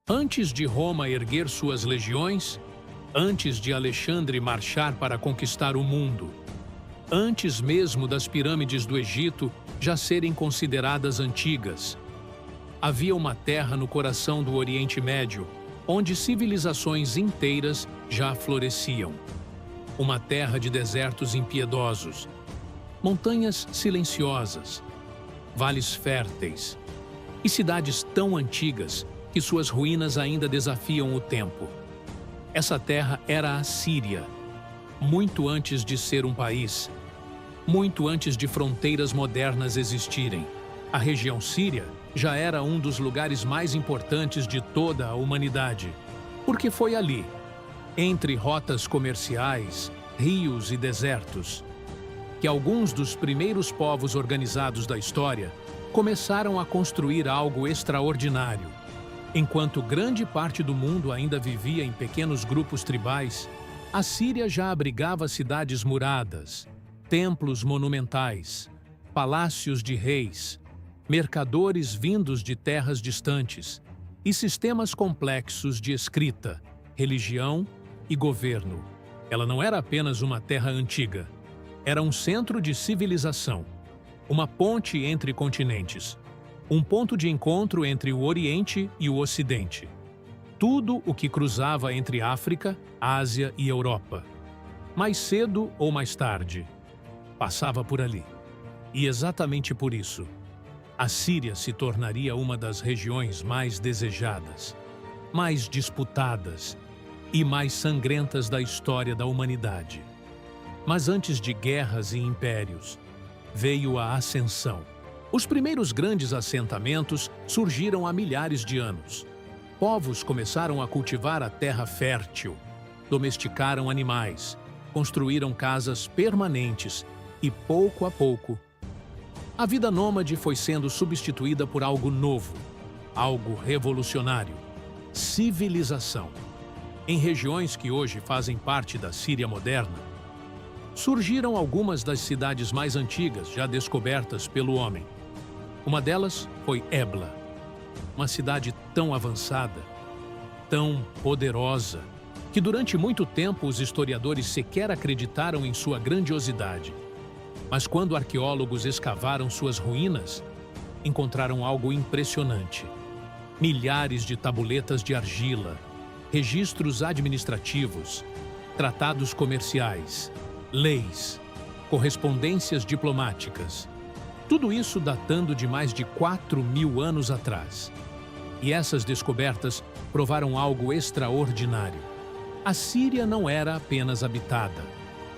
Antes de Roma erguer suas legiões, antes de Alexandre marchar para conquistar o mundo, antes mesmo das pirâmides do Egito já serem consideradas antigas, havia uma terra no coração do Oriente Médio, onde civilizações inteiras já floresciam. Uma terra de desertos impiedosos, montanhas silenciosas, vales férteis e cidades tão antigas que suas ruínas ainda desafiam o tempo. Essa terra era a Síria, muito antes de ser um país, muito antes de fronteiras modernas existirem. A região síria já era um dos lugares mais importantes de toda a humanidade, porque foi ali, entre rotas comerciais, rios e desertos, que alguns dos primeiros povos organizados da história começaram a construir algo extraordinário. Enquanto grande parte do mundo ainda vivia em pequenos grupos tribais, a Síria já abrigava cidades muradas, templos monumentais, palácios de reis, mercadores vindos de terras distantes e sistemas complexos de escrita, religião e governo. Ela não era apenas uma terra antiga, era um centro de civilização, uma ponte entre continentes, um ponto de encontro entre o Oriente e o Ocidente. Tudo o que cruzava entre África, Ásia e Europa. Mais cedo ou mais tarde, passava por ali. E exatamente por isso, a Síria se tornaria uma das regiões mais desejadas, mais disputadas e mais sangrentas da história da humanidade. Mas antes de guerras e impérios, veio a ascensão. Os primeiros grandes assentamentos surgiram há milhares de anos. Povos começaram a cultivar a terra fértil, domesticaram animais, construíram casas permanentes e, pouco a pouco, a vida nômade foi sendo substituída por algo novo, algo revolucionário: civilização. Em regiões que hoje fazem parte da Síria moderna, surgiram algumas das cidades mais antigas já descobertas pelo homem. Uma delas foi Ebla, uma cidade tão avançada, tão poderosa, que durante muito tempo os historiadores sequer acreditaram em sua grandiosidade. Mas quando arqueólogos escavaram suas ruínas, encontraram algo impressionante. Milhares de tabuletas de argila, registros administrativos, tratados comerciais, leis, correspondências diplomáticas. Tudo isso datando de mais de 4.000 anos atrás. E essas descobertas provaram algo extraordinário. A Síria não era apenas habitada.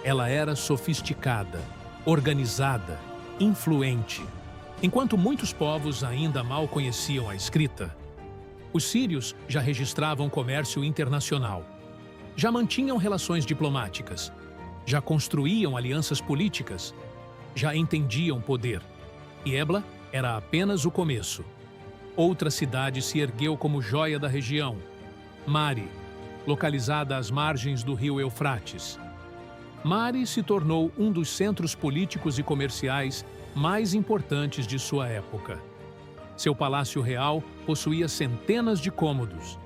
Ela era sofisticada, organizada, influente. Enquanto muitos povos ainda mal conheciam a escrita, os sírios já registravam comércio internacional, já mantinham relações diplomáticas, já construíam alianças políticas, já entendiam poder. E Ebla era apenas o começo. Outra cidade se ergueu como joia da região: Mari, localizada às margens do rio Eufrates. Mari se tornou um dos centros políticos e comerciais mais importantes de sua época. Seu palácio real possuía centenas de cômodos,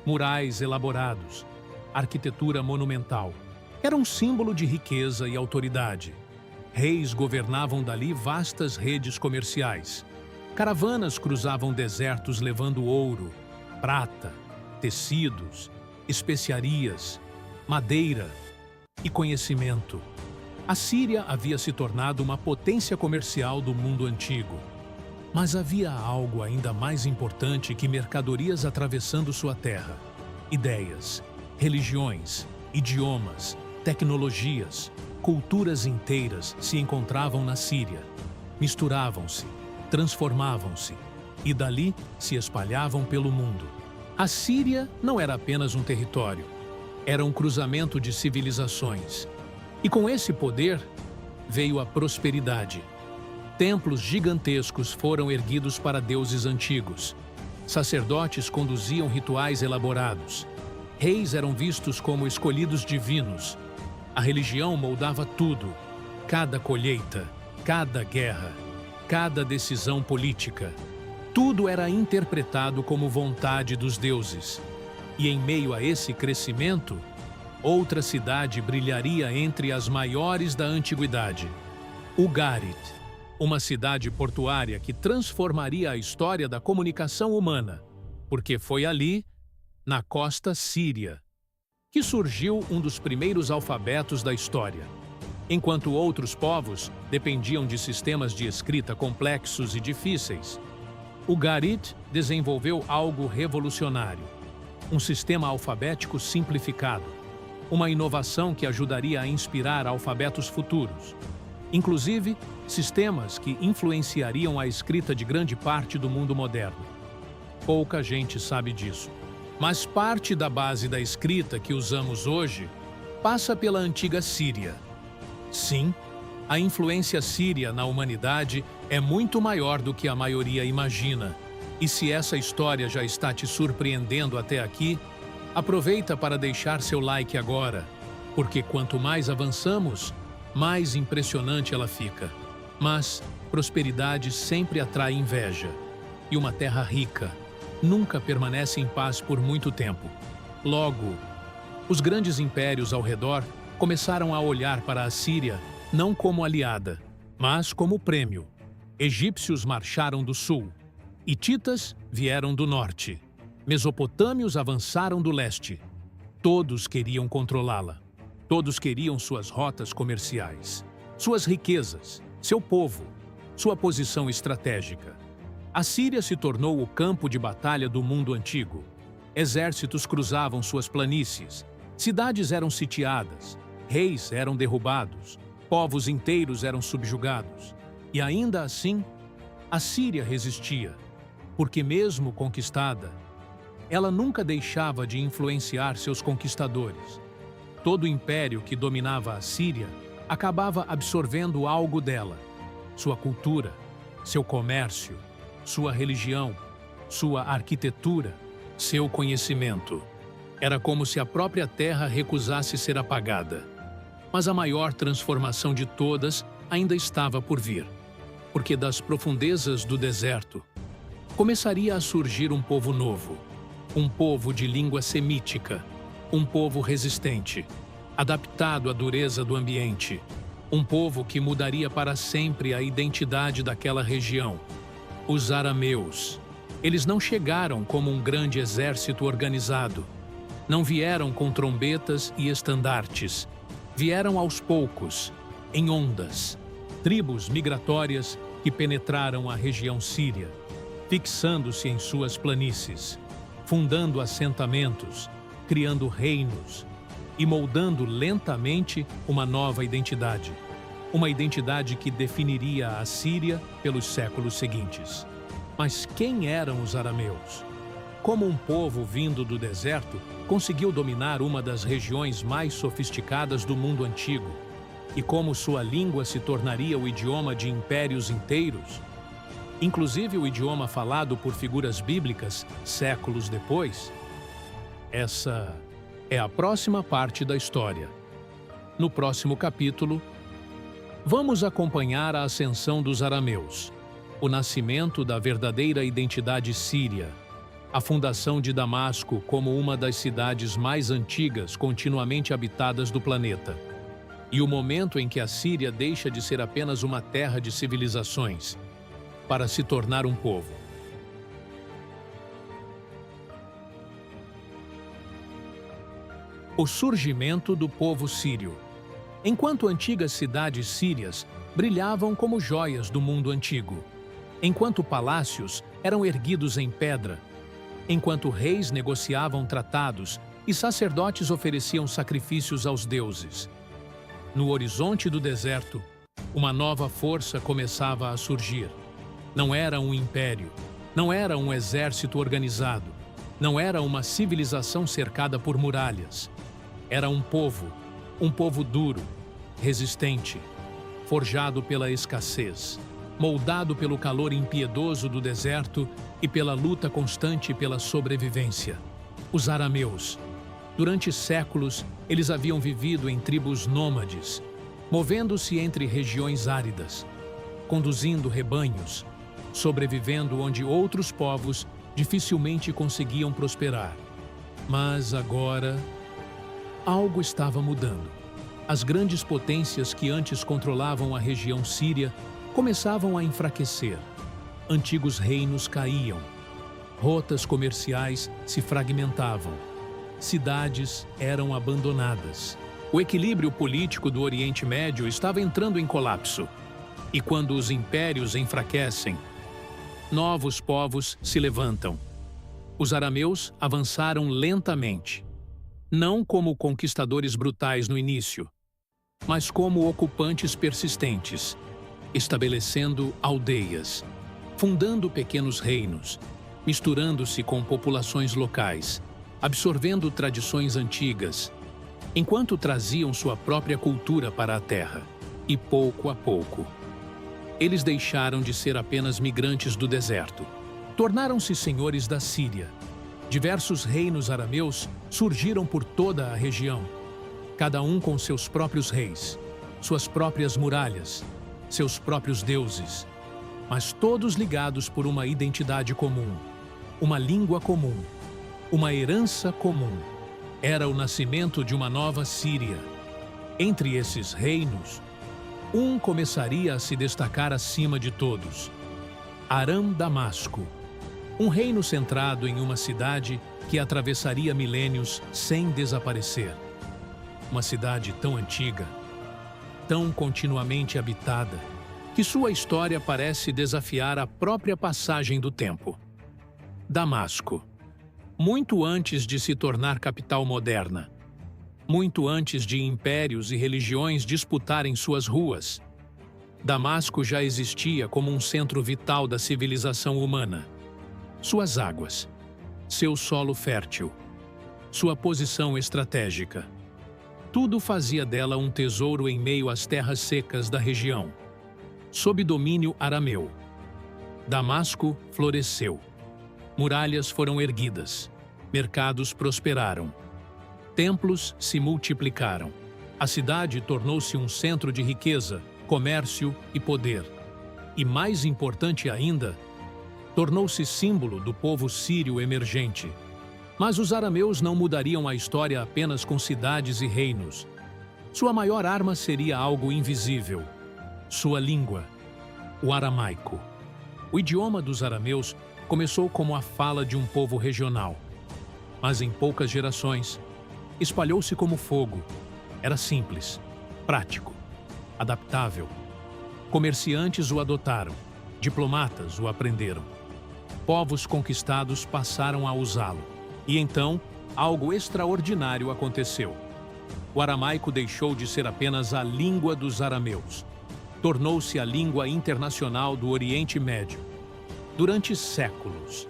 murais elaborados, arquitetura monumental. Era um símbolo de riqueza e autoridade. Reis governavam dali vastas redes comerciais. Caravanas cruzavam desertos levando ouro, prata, tecidos, especiarias, madeira e conhecimento. A Síria havia se tornado uma potência comercial do mundo antigo. Mas havia algo ainda mais importante que mercadorias atravessando sua terra: ideias, religiões, idiomas, tecnologias. Culturas inteiras se encontravam na Síria, misturavam-se, transformavam-se e dali se espalhavam pelo mundo. A Síria não era apenas um território, era um cruzamento de civilizações. E com esse poder veio a prosperidade. Templos gigantescos foram erguidos para deuses antigos. Sacerdotes conduziam rituais elaborados. Reis eram vistos como escolhidos divinos. A religião moldava tudo: cada colheita, cada guerra, cada decisão política. Tudo era interpretado como vontade dos deuses. E em meio a esse crescimento, outra cidade brilharia entre as maiores da antiguidade: Ugarit, uma cidade portuária que transformaria a história da comunicação humana, porque foi ali, na costa síria, que surgiu um dos primeiros alfabetos da história. Enquanto outros povos dependiam de sistemas de escrita complexos e difíceis, Ugarit desenvolveu algo revolucionário: um sistema alfabético simplificado, uma inovação que ajudaria a inspirar alfabetos futuros, inclusive sistemas que influenciariam a escrita de grande parte do mundo moderno. Pouca gente sabe disso, mas parte da base da escrita que usamos hoje passa pela antiga Síria. Sim, a influência síria na humanidade é muito maior do que a maioria imagina. E se essa história já está te surpreendendo até aqui, aproveita para deixar seu like agora, porque quanto mais avançamos, mais impressionante ela fica. Mas prosperidade sempre atrai inveja, e uma terra rica nunca permanece em paz por muito tempo. Logo, os grandes impérios ao redor começaram a olhar para a Síria não como aliada, mas como prêmio. Egípcios marcharam do sul, hititas vieram do norte, mesopotâmios avançaram do leste. Todos queriam controlá-la. Todos queriam suas rotas comerciais, suas riquezas, seu povo, sua posição estratégica. A Síria se tornou o campo de batalha do mundo antigo. Exércitos cruzavam suas planícies, cidades eram sitiadas, reis eram derrubados, povos inteiros eram subjugados. E ainda assim, a Síria resistia, porque mesmo conquistada, ela nunca deixava de influenciar seus conquistadores. Todo o império que dominava a Síria acabava absorvendo algo dela: sua cultura, seu comércio, sua religião, sua arquitetura, seu conhecimento. Era como se a própria terra recusasse ser apagada. Mas a maior transformação de todas ainda estava por vir, porque das profundezas do deserto começaria a surgir um povo novo, um povo de língua semítica, um povo resistente, adaptado à dureza do ambiente, um povo que mudaria para sempre a identidade daquela região: os arameus. Eles não chegaram como um grande exército organizado, não vieram com trombetas e estandartes, vieram aos poucos, em ondas, tribos migratórias que penetraram a região síria, fixando-se em suas planícies, fundando assentamentos, criando reinos e moldando lentamente uma nova identidade, uma identidade que definiria a Síria pelos séculos seguintes. Mas quem eram os arameus? Como um povo vindo do deserto conseguiu dominar uma das regiões mais sofisticadas do mundo antigo? E como sua língua se tornaria o idioma de impérios inteiros? Inclusive o idioma falado por figuras bíblicas séculos depois? Essa é a próxima parte da história. No próximo capítulo, vamos acompanhar a ascensão dos arameus, o nascimento da verdadeira identidade síria, a fundação de Damasco como uma das cidades mais antigas continuamente habitadas do planeta, e o momento em que a Síria deixa de ser apenas uma terra de civilizações para se tornar um povo. O surgimento do povo sírio. Enquanto antigas cidades sírias brilhavam como joias do mundo antigo, enquanto palácios eram erguidos em pedra, enquanto reis negociavam tratados e sacerdotes ofereciam sacrifícios aos deuses, no horizonte do deserto, uma nova força começava a surgir. Não era um império, não era um exército organizado, não era uma civilização cercada por muralhas. Era um povo duro, resistente, forjado pela escassez, moldado pelo calor impiedoso do deserto e pela luta constante pela sobrevivência. Os arameus. Durante séculos, eles haviam vivido em tribos nômades, movendo-se entre regiões áridas, conduzindo rebanhos, sobrevivendo onde outros povos dificilmente conseguiam prosperar. Mas agora, algo estava mudando. As grandes potências que antes controlavam a região síria começavam a enfraquecer. Antigos reinos caíam. Rotas comerciais se fragmentavam. Cidades eram abandonadas. O equilíbrio político do Oriente Médio estava entrando em colapso. E quando os impérios enfraquecem, novos povos se levantam. Os arameus avançaram lentamente, não como conquistadores brutais no início, mas como ocupantes persistentes, estabelecendo aldeias, fundando pequenos reinos, misturando-se com populações locais, absorvendo tradições antigas, enquanto traziam sua própria cultura para a terra. E pouco a pouco, eles deixaram de ser apenas migrantes do deserto. Tornaram-se senhores da Síria. Diversos reinos arameus surgiram por toda a região, cada um com seus próprios reis, suas próprias muralhas, seus próprios deuses, mas todos ligados por uma identidade comum, uma língua comum, uma herança comum. Era o nascimento de uma nova Síria. Entre esses reinos, um começaria a se destacar acima de todos: Aram-Damasco, um reino centrado em uma cidade que atravessaria milênios sem desaparecer. Uma cidade tão antiga, tão continuamente habitada, que sua história parece desafiar a própria passagem do tempo. Damasco, muito antes de se tornar capital moderna, muito antes de impérios e religiões disputarem suas ruas, Damasco já existia como um centro vital da civilização humana. Suas águas, seu solo fértil, sua posição estratégica. Tudo fazia dela um tesouro em meio às terras secas da região. Sob domínio arameu, Damasco floresceu. Muralhas foram erguidas, mercados prosperaram, templos se multiplicaram. A cidade tornou-se um centro de riqueza, comércio e poder. E mais importante ainda, tornou-se símbolo do povo sírio emergente. Mas os arameus não mudariam a história apenas com cidades e reinos. Sua maior arma seria algo invisível: sua língua, o aramaico. O idioma dos arameus começou como a fala de um povo regional, mas em poucas gerações espalhou-se como fogo. Era simples, prático, adaptável. Comerciantes o adotaram, diplomatas o aprenderam. Povos conquistados passaram a usá-lo. E então, algo extraordinário aconteceu. O aramaico deixou de ser apenas a língua dos arameus. Tornou-se a língua internacional do Oriente Médio. Durante séculos,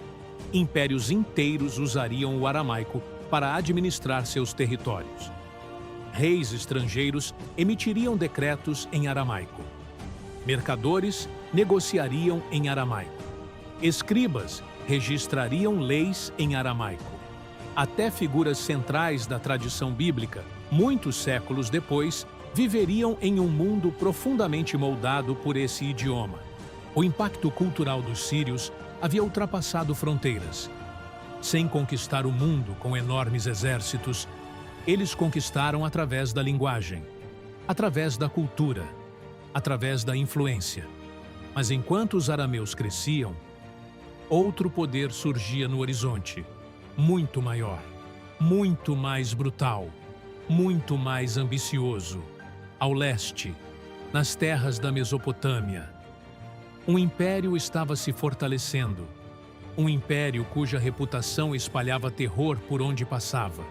impérios inteiros usariam o aramaico para administrar seus territórios. Reis estrangeiros emitiriam decretos em aramaico. Mercadores negociariam em aramaico. Escribas registrariam leis em aramaico. Até figuras centrais da tradição bíblica, muitos séculos depois, viveriam em um mundo profundamente moldado por esse idioma. O impacto cultural dos sírios havia ultrapassado fronteiras. Sem conquistar o mundo com enormes exércitos, eles conquistaram através da linguagem, através da cultura, através da influência. Mas enquanto os arameus cresciam, outro poder surgia no horizonte, muito maior, muito mais brutal, muito mais ambicioso. Ao leste, nas terras da Mesopotâmia, um império estava se fortalecendo, um império cuja reputação espalhava terror por onde passava,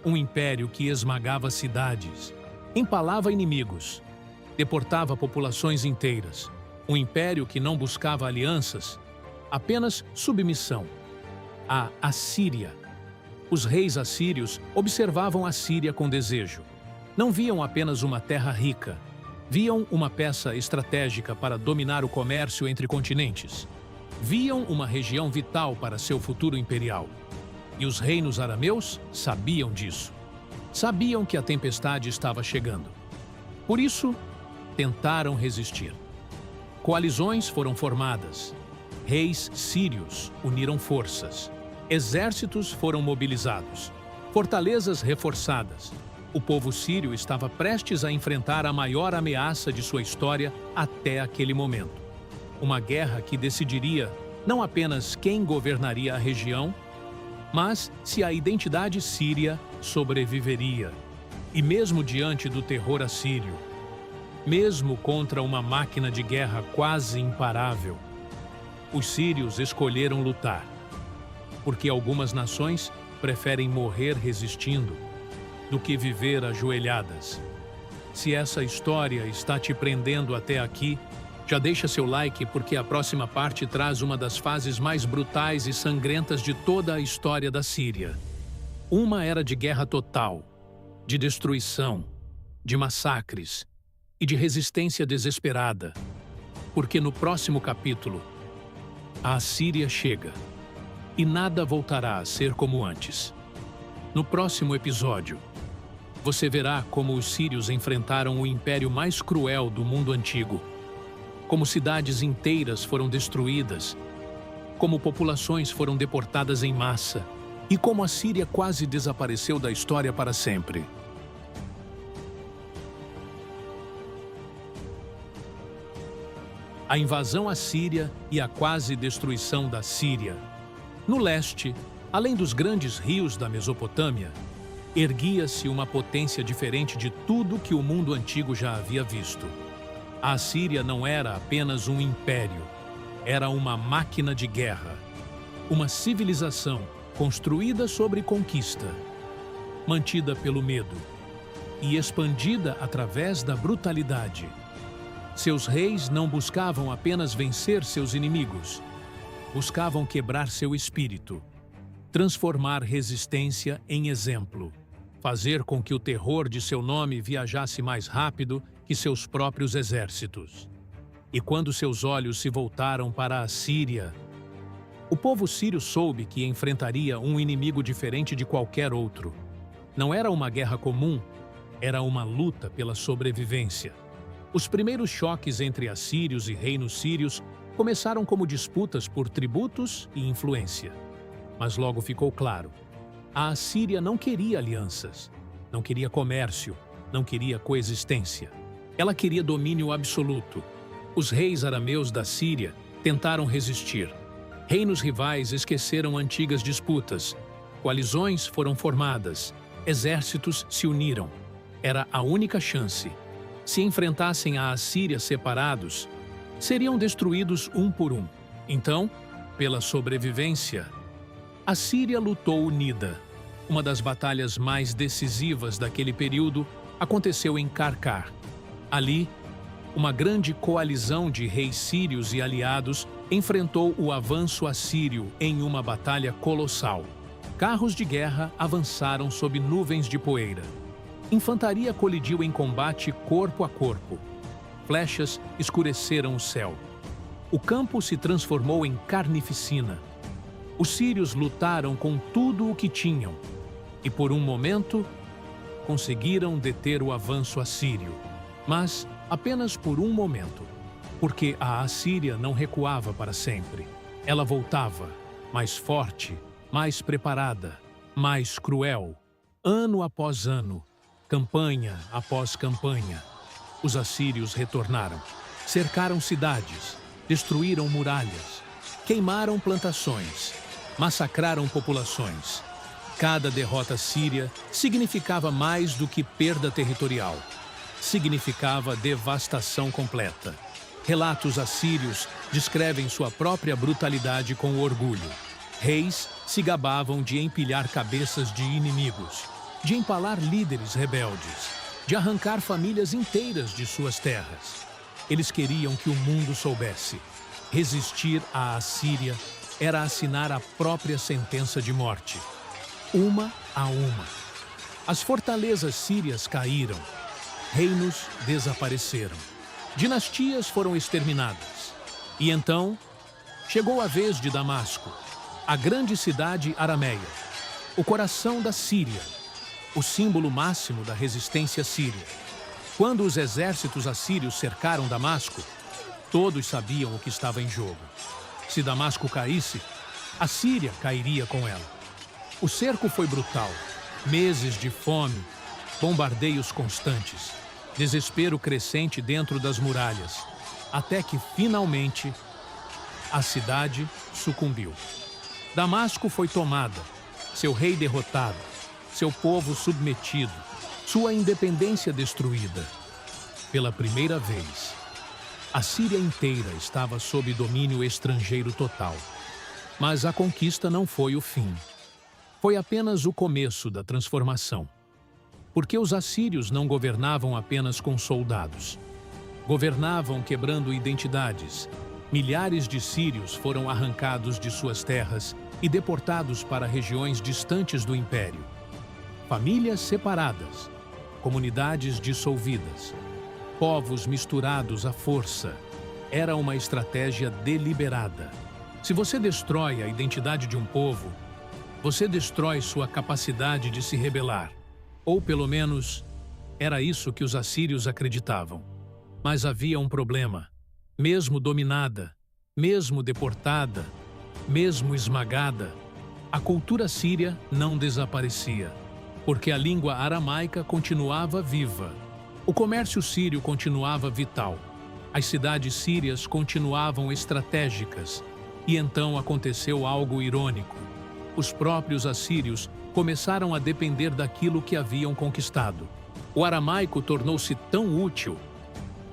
um império que esmagava cidades, empalava inimigos, deportava populações inteiras, um império que não buscava alianças, apenas submissão. A Assíria. Os reis assírios observavam a Síria com desejo. Não viam apenas uma terra rica, viam uma peça estratégica para dominar o comércio entre continentes. Viam uma região vital para seu futuro imperial. E os reinos arameus sabiam disso. Sabiam que a tempestade estava chegando. Por isso, tentaram resistir. Coalizões foram formadas. Reis sírios uniram forças. Exércitos foram mobilizados. Fortalezas reforçadas. O povo sírio estava prestes a enfrentar a maior ameaça de sua história até aquele momento. Uma guerra que decidiria não apenas quem governaria a região, mas se a identidade síria sobreviveria. E mesmo diante do terror assírio, mesmo contra uma máquina de guerra quase imparável, os sírios escolheram lutar, porque algumas nações preferem morrer resistindo do que viver ajoelhadas. Se essa história está te prendendo até aqui, já deixa seu like porque a próxima parte traz uma das fases mais brutais e sangrentas de toda a história da Síria. Uma era de guerra total, de destruição, de massacres e de resistência desesperada. Porque no próximo capítulo, a Assíria chega e nada voltará a ser como antes. No próximo episódio, você verá como os sírios enfrentaram o império mais cruel do mundo antigo, como cidades inteiras foram destruídas, como populações foram deportadas em massa e como a Síria quase desapareceu da história para sempre. A invasão assíria e a quase destruição da Síria. No leste, além dos grandes rios da Mesopotâmia, erguia-se uma potência diferente de tudo que o mundo antigo já havia visto. A Assíria não era apenas um império, era uma máquina de guerra, uma civilização construída sobre conquista, mantida pelo medo e expandida através da brutalidade. Seus reis não buscavam apenas vencer seus inimigos, buscavam quebrar seu espírito, transformar resistência em exemplo, fazer com que o terror de seu nome viajasse mais rápido que seus próprios exércitos. E quando seus olhos se voltaram para a Síria, o povo sírio soube que enfrentaria um inimigo diferente de qualquer outro. Não era uma guerra comum, era uma luta pela sobrevivência. Os primeiros choques entre assírios e reinos sírios começaram como disputas por tributos e influência. Mas logo ficou claro, a Assíria não queria alianças, não queria comércio, não queria coexistência. Ela queria domínio absoluto. Os reis arameus da Síria tentaram resistir. Reinos rivais esqueceram antigas disputas. Coalizões foram formadas. Exércitos se uniram. Era a única chance. Se enfrentassem a Assíria separados, seriam destruídos um por um. Então, pela sobrevivência, a Síria lutou unida. Uma das batalhas mais decisivas daquele período aconteceu em Karkar. Ali, uma grande coalizão de reis sírios e aliados enfrentou o avanço assírio em uma batalha colossal. Carros de guerra avançaram sob nuvens de poeira. Infantaria colidiu em combate corpo a corpo. Flechas escureceram o céu. O campo se transformou em carnificina. Os sírios lutaram com tudo o que tinham e, por um momento, conseguiram deter o avanço assírio. Mas apenas por um momento, porque a Assíria não recuava para sempre. Ela voltava, mais forte, mais preparada, mais cruel. Ano após ano, campanha após campanha, os assírios retornaram. Cercaram cidades, destruíram muralhas, queimaram plantações, massacraram populações. Cada derrota síria significava mais do que perda territorial. Significava devastação completa. Relatos assírios descrevem sua própria brutalidade com orgulho. Reis se gabavam de empilhar cabeças de inimigos, de empalar líderes rebeldes, de arrancar famílias inteiras de suas terras. Eles queriam que o mundo soubesse. Resistir à Assíria era assinar a própria sentença de morte. Uma a uma. As fortalezas sírias caíram. Reinos desapareceram. Dinastias foram exterminadas. E então, chegou a vez de Damasco, a grande cidade arameia, o coração da Síria, o símbolo máximo da resistência síria. Quando os exércitos assírios cercaram Damasco, todos sabiam o que estava em jogo. Se Damasco caísse, a Síria cairia com ela. O cerco foi brutal. Meses de fome, bombardeios constantes, desespero crescente dentro das muralhas, até que, finalmente, a cidade sucumbiu. Damasco foi tomada, seu rei derrotado, seu povo submetido, sua independência destruída. Pela primeira vez, a Síria inteira estava sob domínio estrangeiro total. Mas a conquista não foi o fim. Foi apenas o começo da transformação. Porque os assírios não governavam apenas com soldados. Governavam quebrando identidades. Milhares de sírios foram arrancados de suas terras e deportados para regiões distantes do império. Famílias separadas, comunidades dissolvidas, povos misturados à força. Era uma estratégia deliberada. Se você destrói a identidade de um povo, você destrói sua capacidade de se rebelar. Ou, pelo menos, era isso que os assírios acreditavam. Mas havia um problema. Mesmo dominada, mesmo deportada, mesmo esmagada, a cultura síria não desaparecia, porque a língua aramaica continuava viva. O comércio sírio continuava vital. As cidades sírias continuavam estratégicas. E então aconteceu algo irônico. Os próprios assírios começaram a depender daquilo que haviam conquistado. O aramaico tornou-se tão útil,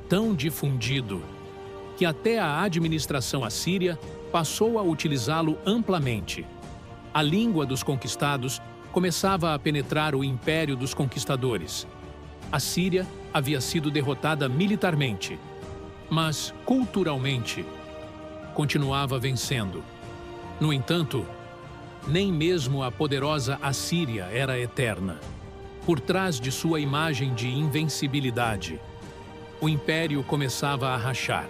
tão difundido, que até a administração assíria passou a utilizá-lo amplamente. A língua dos conquistados começava a penetrar o império dos conquistadores. A Síria havia sido derrotada militarmente, mas culturalmente continuava vencendo. No entanto, nem mesmo a poderosa Assíria era eterna. Por trás de sua imagem de invencibilidade, o império começava a rachar.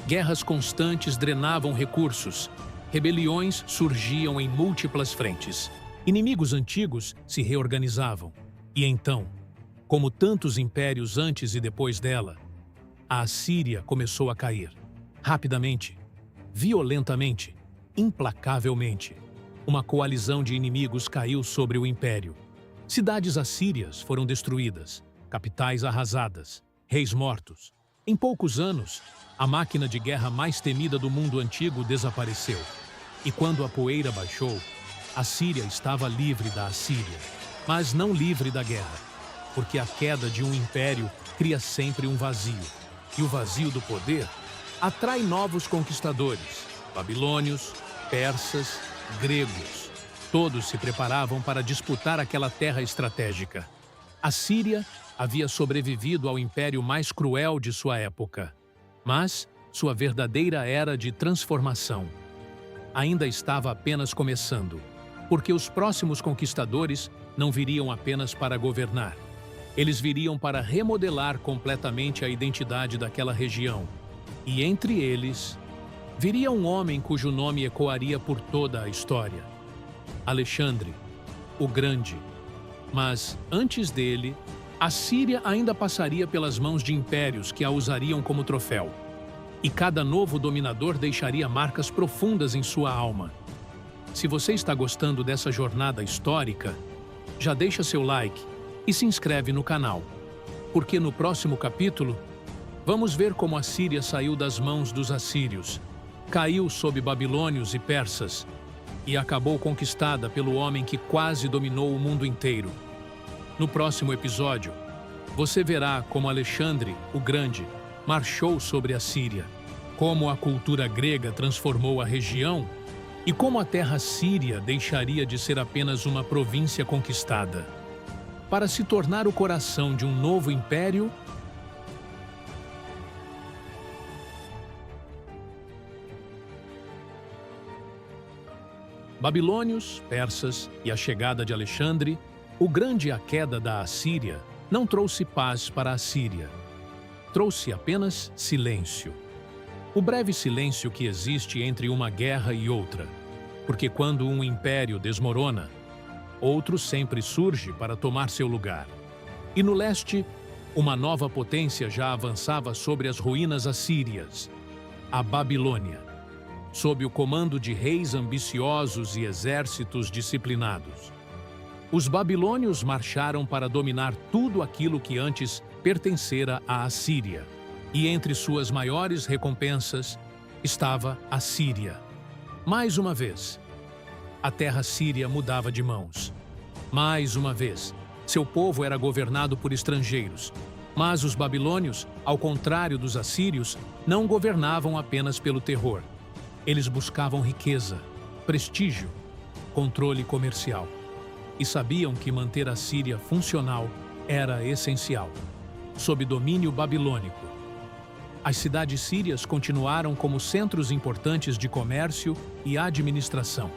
Guerras constantes drenavam recursos. Rebeliões surgiam em múltiplas frentes. Inimigos antigos se reorganizavam. E então, como tantos impérios antes e depois dela, a Assíria começou a cair. Rapidamente, violentamente, implacavelmente. Uma coalizão de inimigos caiu sobre o império. Cidades assírias foram destruídas, capitais arrasadas, reis mortos. Em poucos anos, a máquina de guerra mais temida do mundo antigo desapareceu. E quando a poeira baixou, a Síria estava livre da Assíria, mas não livre da guerra, porque a queda de um império cria sempre um vazio. E o vazio do poder atrai novos conquistadores, babilônios, persas, gregos. Todos se preparavam para disputar aquela terra estratégica. A Síria havia sobrevivido ao império mais cruel de sua época, mas sua verdadeira era de transformação ainda estava apenas começando, porque os próximos conquistadores não viriam apenas para governar. Eles viriam para remodelar completamente a identidade daquela região. E entre eles, viria um homem cujo nome ecoaria por toda a história: Alexandre, o Grande. Mas, antes dele, a Síria ainda passaria pelas mãos de impérios que a usariam como troféu. E cada novo dominador deixaria marcas profundas em sua alma. Se você está gostando dessa jornada histórica, já deixa seu like e se inscreve no canal, porque no próximo capítulo, vamos ver como a Síria saiu das mãos dos assírios, caiu sob babilônios e persas e acabou conquistada pelo homem que quase dominou o mundo inteiro. No próximo episódio, você verá como Alexandre, o Grande, marchou sobre a Síria, como a cultura grega transformou a região e como a terra síria deixaria de ser apenas uma província conquistada, para se tornar o coração de um novo império. Babilônios, persas e a chegada de Alexandre, o Grande e a queda da Assíria, não trouxe paz para a Síria. Trouxe apenas silêncio. O breve silêncio que existe entre uma guerra e outra, porque quando um império desmorona, outro sempre surge para tomar seu lugar. E no leste, uma nova potência já avançava sobre as ruínas assírias, a Babilônia. sob o comando de reis ambiciosos e exércitos disciplinados. Os babilônios marcharam para dominar tudo aquilo que antes pertencera à Assíria. E entre suas maiores recompensas estava a Síria. Mais uma vez, a terra síria mudava de mãos. Mais uma vez, seu povo era governado por estrangeiros. Mas os babilônios, ao contrário dos assírios, não governavam apenas pelo terror. Eles buscavam riqueza, prestígio, controle comercial. E sabiam que manter a Síria funcional era essencial. Sob domínio babilônico, as cidades sírias continuaram como centros importantes de comércio e administração.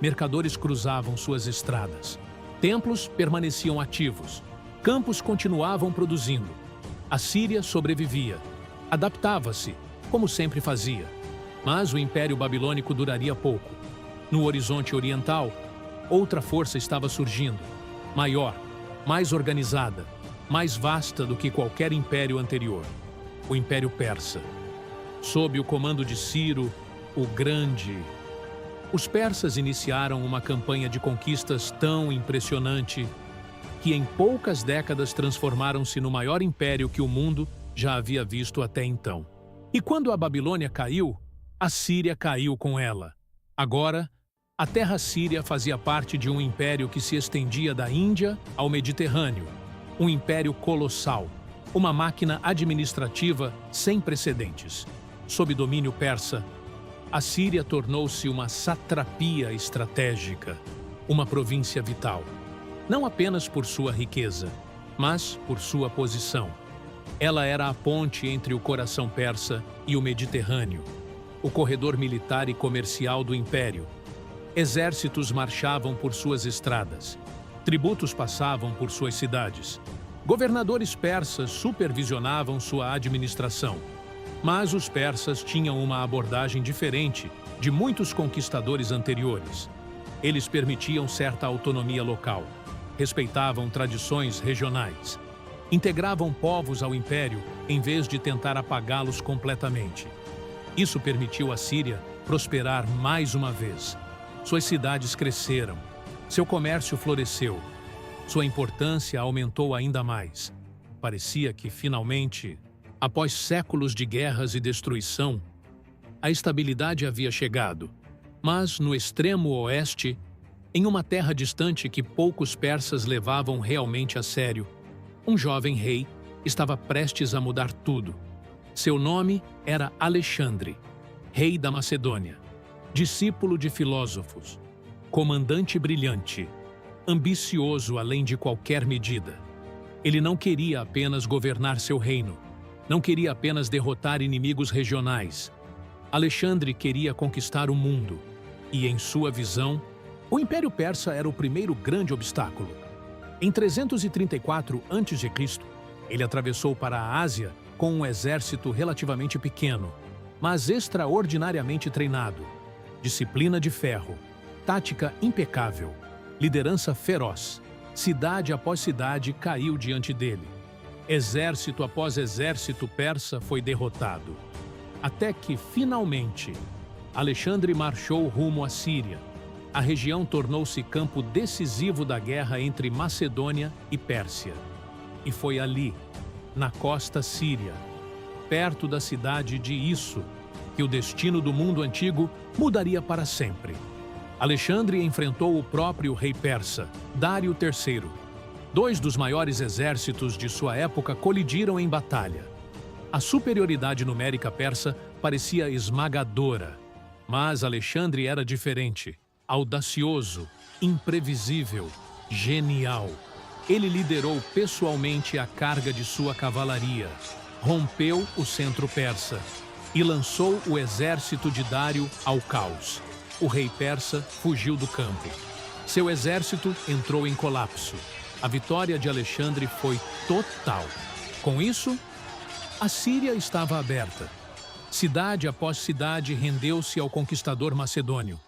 Mercadores cruzavam suas estradas. Templos permaneciam ativos. Campos continuavam produzindo. A Síria sobrevivia. Adaptava-se, como sempre fazia. Mas o Império Babilônico duraria pouco. No horizonte oriental, outra força estava surgindo. Maior, mais organizada, mais vasta do que qualquer império anterior. O Império Persa. Sob o comando de Ciro, o Grande, os persas iniciaram uma campanha de conquistas tão impressionante que em poucas décadas transformaram-se no maior império que o mundo já havia visto até então. E quando a Babilônia caiu, a Síria caiu com ela. Agora, a terra síria fazia parte de um império que se estendia da Índia ao Mediterrâneo, um império colossal, uma máquina administrativa sem precedentes. Sob domínio persa, a Síria tornou-se uma satrapia estratégica, uma província vital, não apenas por sua riqueza, mas por sua posição. Ela era a ponte entre o coração persa e o Mediterrâneo, o corredor militar e comercial do império. Exércitos marchavam por suas estradas, tributos passavam por suas cidades. Governadores persas supervisionavam sua administração. Mas os persas tinham uma abordagem diferente de muitos conquistadores anteriores. Eles permitiam certa autonomia local, respeitavam tradições regionais, integravam povos ao império em vez de tentar apagá-los completamente. Isso permitiu à Síria prosperar mais uma vez. Suas cidades cresceram, seu comércio floresceu. Sua importância aumentou ainda mais. Parecia que, finalmente, após séculos de guerras e destruição, a estabilidade havia chegado. Mas, no extremo oeste, em uma terra distante que poucos persas levavam realmente a sério, um jovem rei estava prestes a mudar tudo. Seu nome era Alexandre, rei da Macedônia, discípulo de filósofos, comandante brilhante, ambicioso além de qualquer medida. Ele não queria apenas governar seu reino, não queria apenas derrotar inimigos regionais. Alexandre queria conquistar o mundo, e em sua visão, o Império Persa era o primeiro grande obstáculo. Em 334 a.C., ele atravessou para a Ásia com um exército relativamente pequeno, mas extraordinariamente treinado, disciplina de ferro, tática impecável, liderança feroz. Cidade após cidade caiu diante dele. Exército após exército persa foi derrotado. Até que, finalmente, Alexandre marchou rumo à Síria. A região tornou-se campo decisivo da guerra entre Macedônia e Pérsia. E foi ali, na costa síria, perto da cidade de Isso, que o destino do mundo antigo mudaria para sempre. Alexandre enfrentou o próprio rei persa, Dário III. Dois dos maiores exércitos de sua época colidiram em batalha. A superioridade numérica persa parecia esmagadora, mas Alexandre era diferente, audacioso, imprevisível, genial. Ele liderou pessoalmente a carga de sua cavalaria, rompeu o centro persa e lançou o exército de Dário ao caos. O rei persa fugiu do campo. Seu exército entrou em colapso. A vitória de Alexandre foi total. Com isso, a Síria estava aberta. Cidade após cidade rendeu-se ao conquistador macedônio.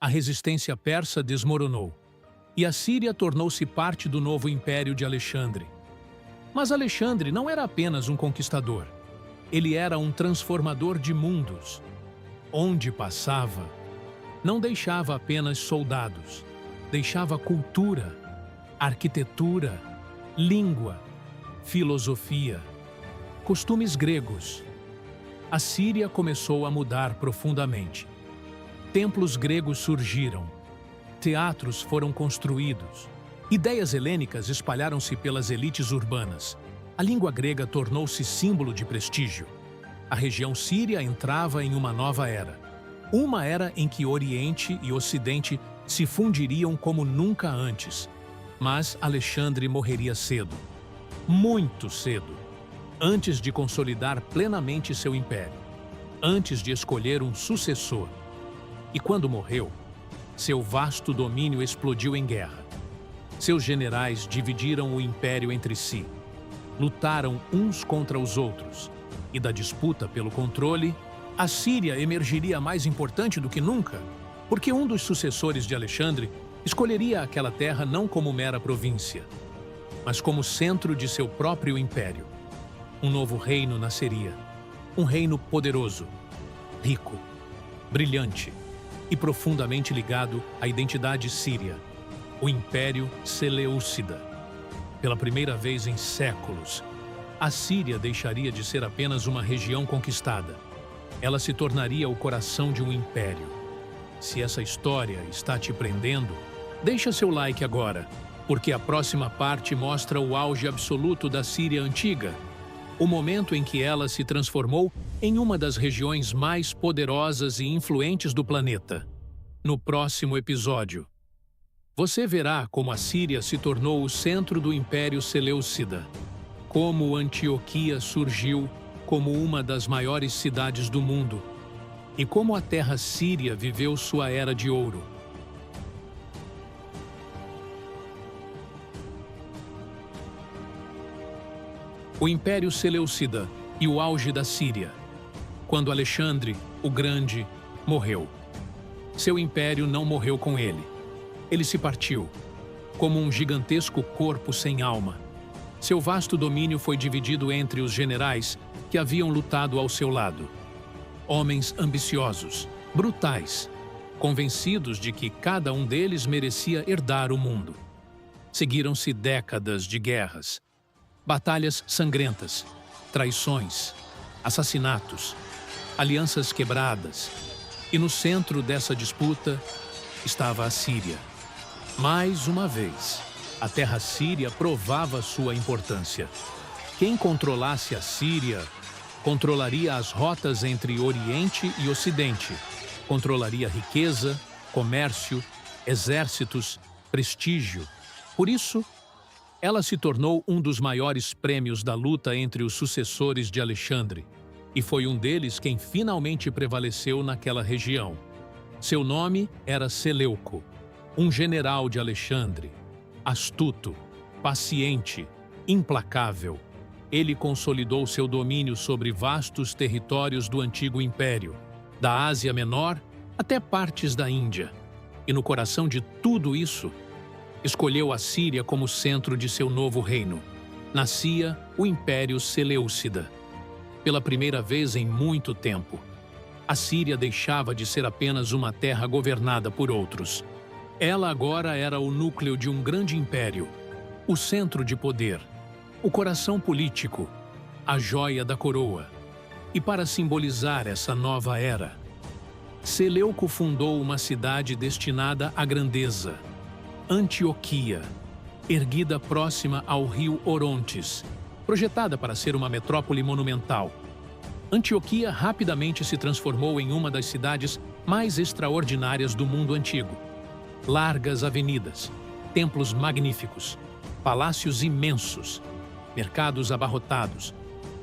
A resistência persa desmoronou, e a Síria tornou-se parte do novo império de Alexandre. Mas Alexandre não era apenas um conquistador. Ele era um transformador de mundos. Onde passava, não deixava apenas soldados, deixava cultura, arquitetura, língua, filosofia, costumes gregos. A Síria começou a mudar profundamente. Templos gregos surgiram, teatros foram construídos, ideias helênicas espalharam-se pelas elites urbanas. A língua grega tornou-se símbolo de prestígio. A região síria entrava em uma nova era. Uma era em que Oriente e Ocidente se fundiriam como nunca antes. Mas Alexandre morreria cedo. Muito cedo. Antes de consolidar plenamente seu império. Antes de escolher um sucessor. E quando morreu, seu vasto domínio explodiu em guerra. Seus generais dividiram o império entre si. Lutaram uns contra os outros. E da disputa pelo controle, a Síria emergiria mais importante do que nunca, porque um dos sucessores de Alexandre escolheria aquela terra não como mera província, mas como centro de seu próprio império. Um novo reino nasceria, um reino poderoso, rico, brilhante e profundamente ligado à identidade síria, o Império Seleucida. Pela primeira vez em séculos, a Síria deixaria de ser apenas uma região conquistada. Ela se tornaria o coração de um império. Se essa história está te prendendo, deixa seu like agora, porque a próxima parte mostra o auge absoluto da Síria antiga, o momento em que ela se transformou em uma das regiões mais poderosas e influentes do planeta. No próximo episódio, você verá como a Síria se tornou o centro do Império Seleucida. Como Antioquia surgiu como uma das maiores cidades do mundo e como a terra síria viveu sua era de ouro. O Império Seleucida e o auge da Síria. Quando Alexandre, o Grande, morreu. Seu império não morreu com ele. Ele se partiu, como um gigantesco corpo sem alma. Seu vasto domínio foi dividido entre os generais que haviam lutado ao seu lado. Homens ambiciosos, brutais, convencidos de que cada um deles merecia herdar o mundo. Seguiram-se décadas de guerras, batalhas sangrentas, traições, assassinatos, alianças quebradas. E no centro dessa disputa estava a Síria. Mais uma vez, a terra síria provava sua importância. Quem controlasse a Síria, controlaria as rotas entre Oriente e Ocidente, controlaria riqueza, comércio, exércitos, prestígio. Por isso, ela se tornou um dos maiores prêmios da luta entre os sucessores de Alexandre, e foi um deles quem finalmente prevaleceu naquela região. Seu nome era Seleuco, um general de Alexandre. Astuto, paciente, implacável, ele consolidou seu domínio sobre vastos territórios do antigo império, da Ásia Menor até partes da Índia. E no coração de tudo isso, escolheu a Síria como centro de seu novo reino. Nascia o Império Seleucida. Pela primeira vez em muito tempo, a Síria deixava de ser apenas uma terra governada por outros. Ela agora era o núcleo de um grande império, o centro de poder, o coração político, a joia da coroa. E para simbolizar essa nova era, Seleuco fundou uma cidade destinada à grandeza, Antioquia, erguida próxima ao rio Orontes, projetada para ser uma metrópole monumental. Antioquia rapidamente se transformou em uma das cidades mais extraordinárias do mundo antigo. Largas avenidas, templos magníficos, palácios imensos, mercados abarrotados,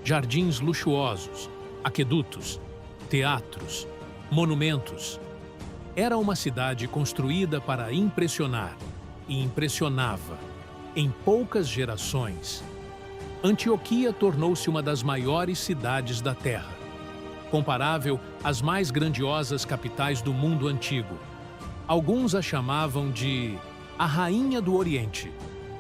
jardins luxuosos, aquedutos, teatros, monumentos. Era uma cidade construída para impressionar e impressionava em poucas gerações. Antioquia tornou-se uma das maiores cidades da Terra, comparável às mais grandiosas capitais do mundo antigo. Alguns a chamavam de a Rainha do Oriente.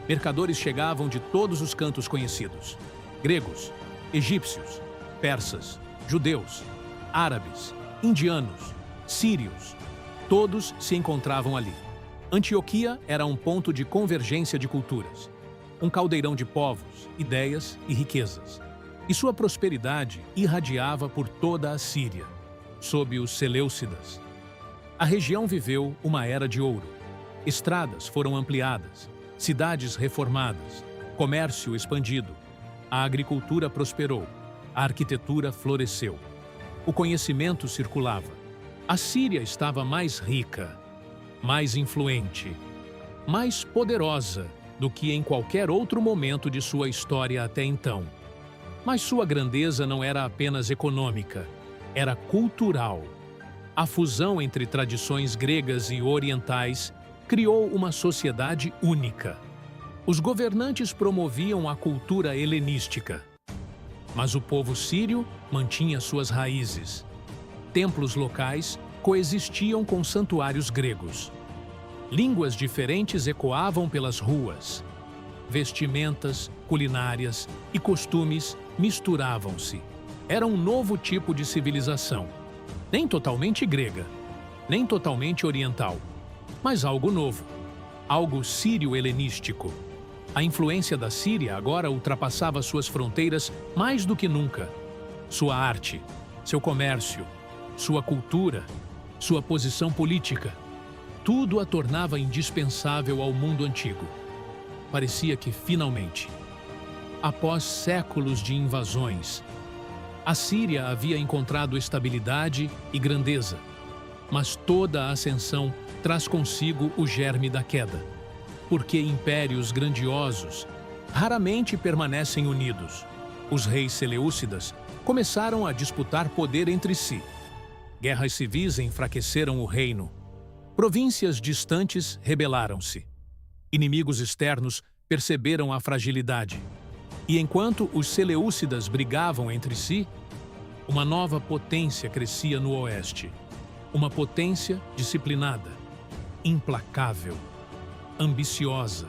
Mercadores chegavam de todos os cantos conhecidos: gregos, egípcios, persas, judeus, árabes, indianos, sírios, todos se encontravam ali. Antioquia era um ponto de convergência de culturas, um caldeirão de povos, ideias e riquezas. E sua prosperidade irradiava por toda a Síria, sob os Seleucidas. A região viveu uma era de ouro. Estradas foram ampliadas, cidades reformadas, comércio expandido, a agricultura prosperou, a arquitetura floresceu. O conhecimento circulava. A Síria estava mais rica, mais influente, mais poderosa do que em qualquer outro momento de sua história até então. Mas sua grandeza não era apenas econômica, era cultural. A fusão entre tradições gregas e orientais criou uma sociedade única. Os governantes promoviam a cultura helenística, mas o povo sírio mantinha suas raízes. Templos locais coexistiam com santuários gregos. Línguas diferentes ecoavam pelas ruas. Vestimentas, culinárias e costumes misturavam-se. Era um novo tipo de civilização. Nem totalmente grega, nem totalmente oriental, mas algo novo, algo sírio-helenístico. A influência da Síria agora ultrapassava suas fronteiras mais do que nunca. Sua arte, seu comércio, sua cultura, sua posição política, tudo a tornava indispensável ao mundo antigo. Parecia que, finalmente, após séculos de invasões, a Síria havia encontrado estabilidade e grandeza, mas toda a ascensão traz consigo o germe da queda, porque impérios grandiosos raramente permanecem unidos. Os reis seleucidas começaram a disputar poder entre si. Guerras civis enfraqueceram o reino. Províncias distantes rebelaram-se. Inimigos externos perceberam a fragilidade. E enquanto os seleucidas brigavam entre si, uma nova potência crescia no oeste. Uma potência disciplinada, implacável, ambiciosa.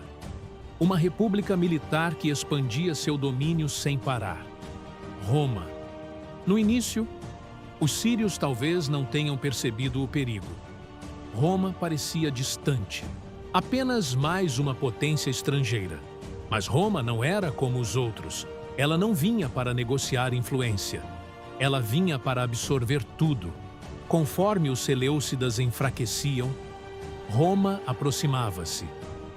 Uma república militar que expandia seu domínio sem parar. Roma. No início, os sírios talvez não tenham percebido o perigo. Roma parecia distante, apenas mais uma potência estrangeira. Mas Roma não era como os outros. Ela não vinha para negociar influência. Ela vinha para absorver tudo. Conforme os seleucidas enfraqueciam, Roma aproximava-se.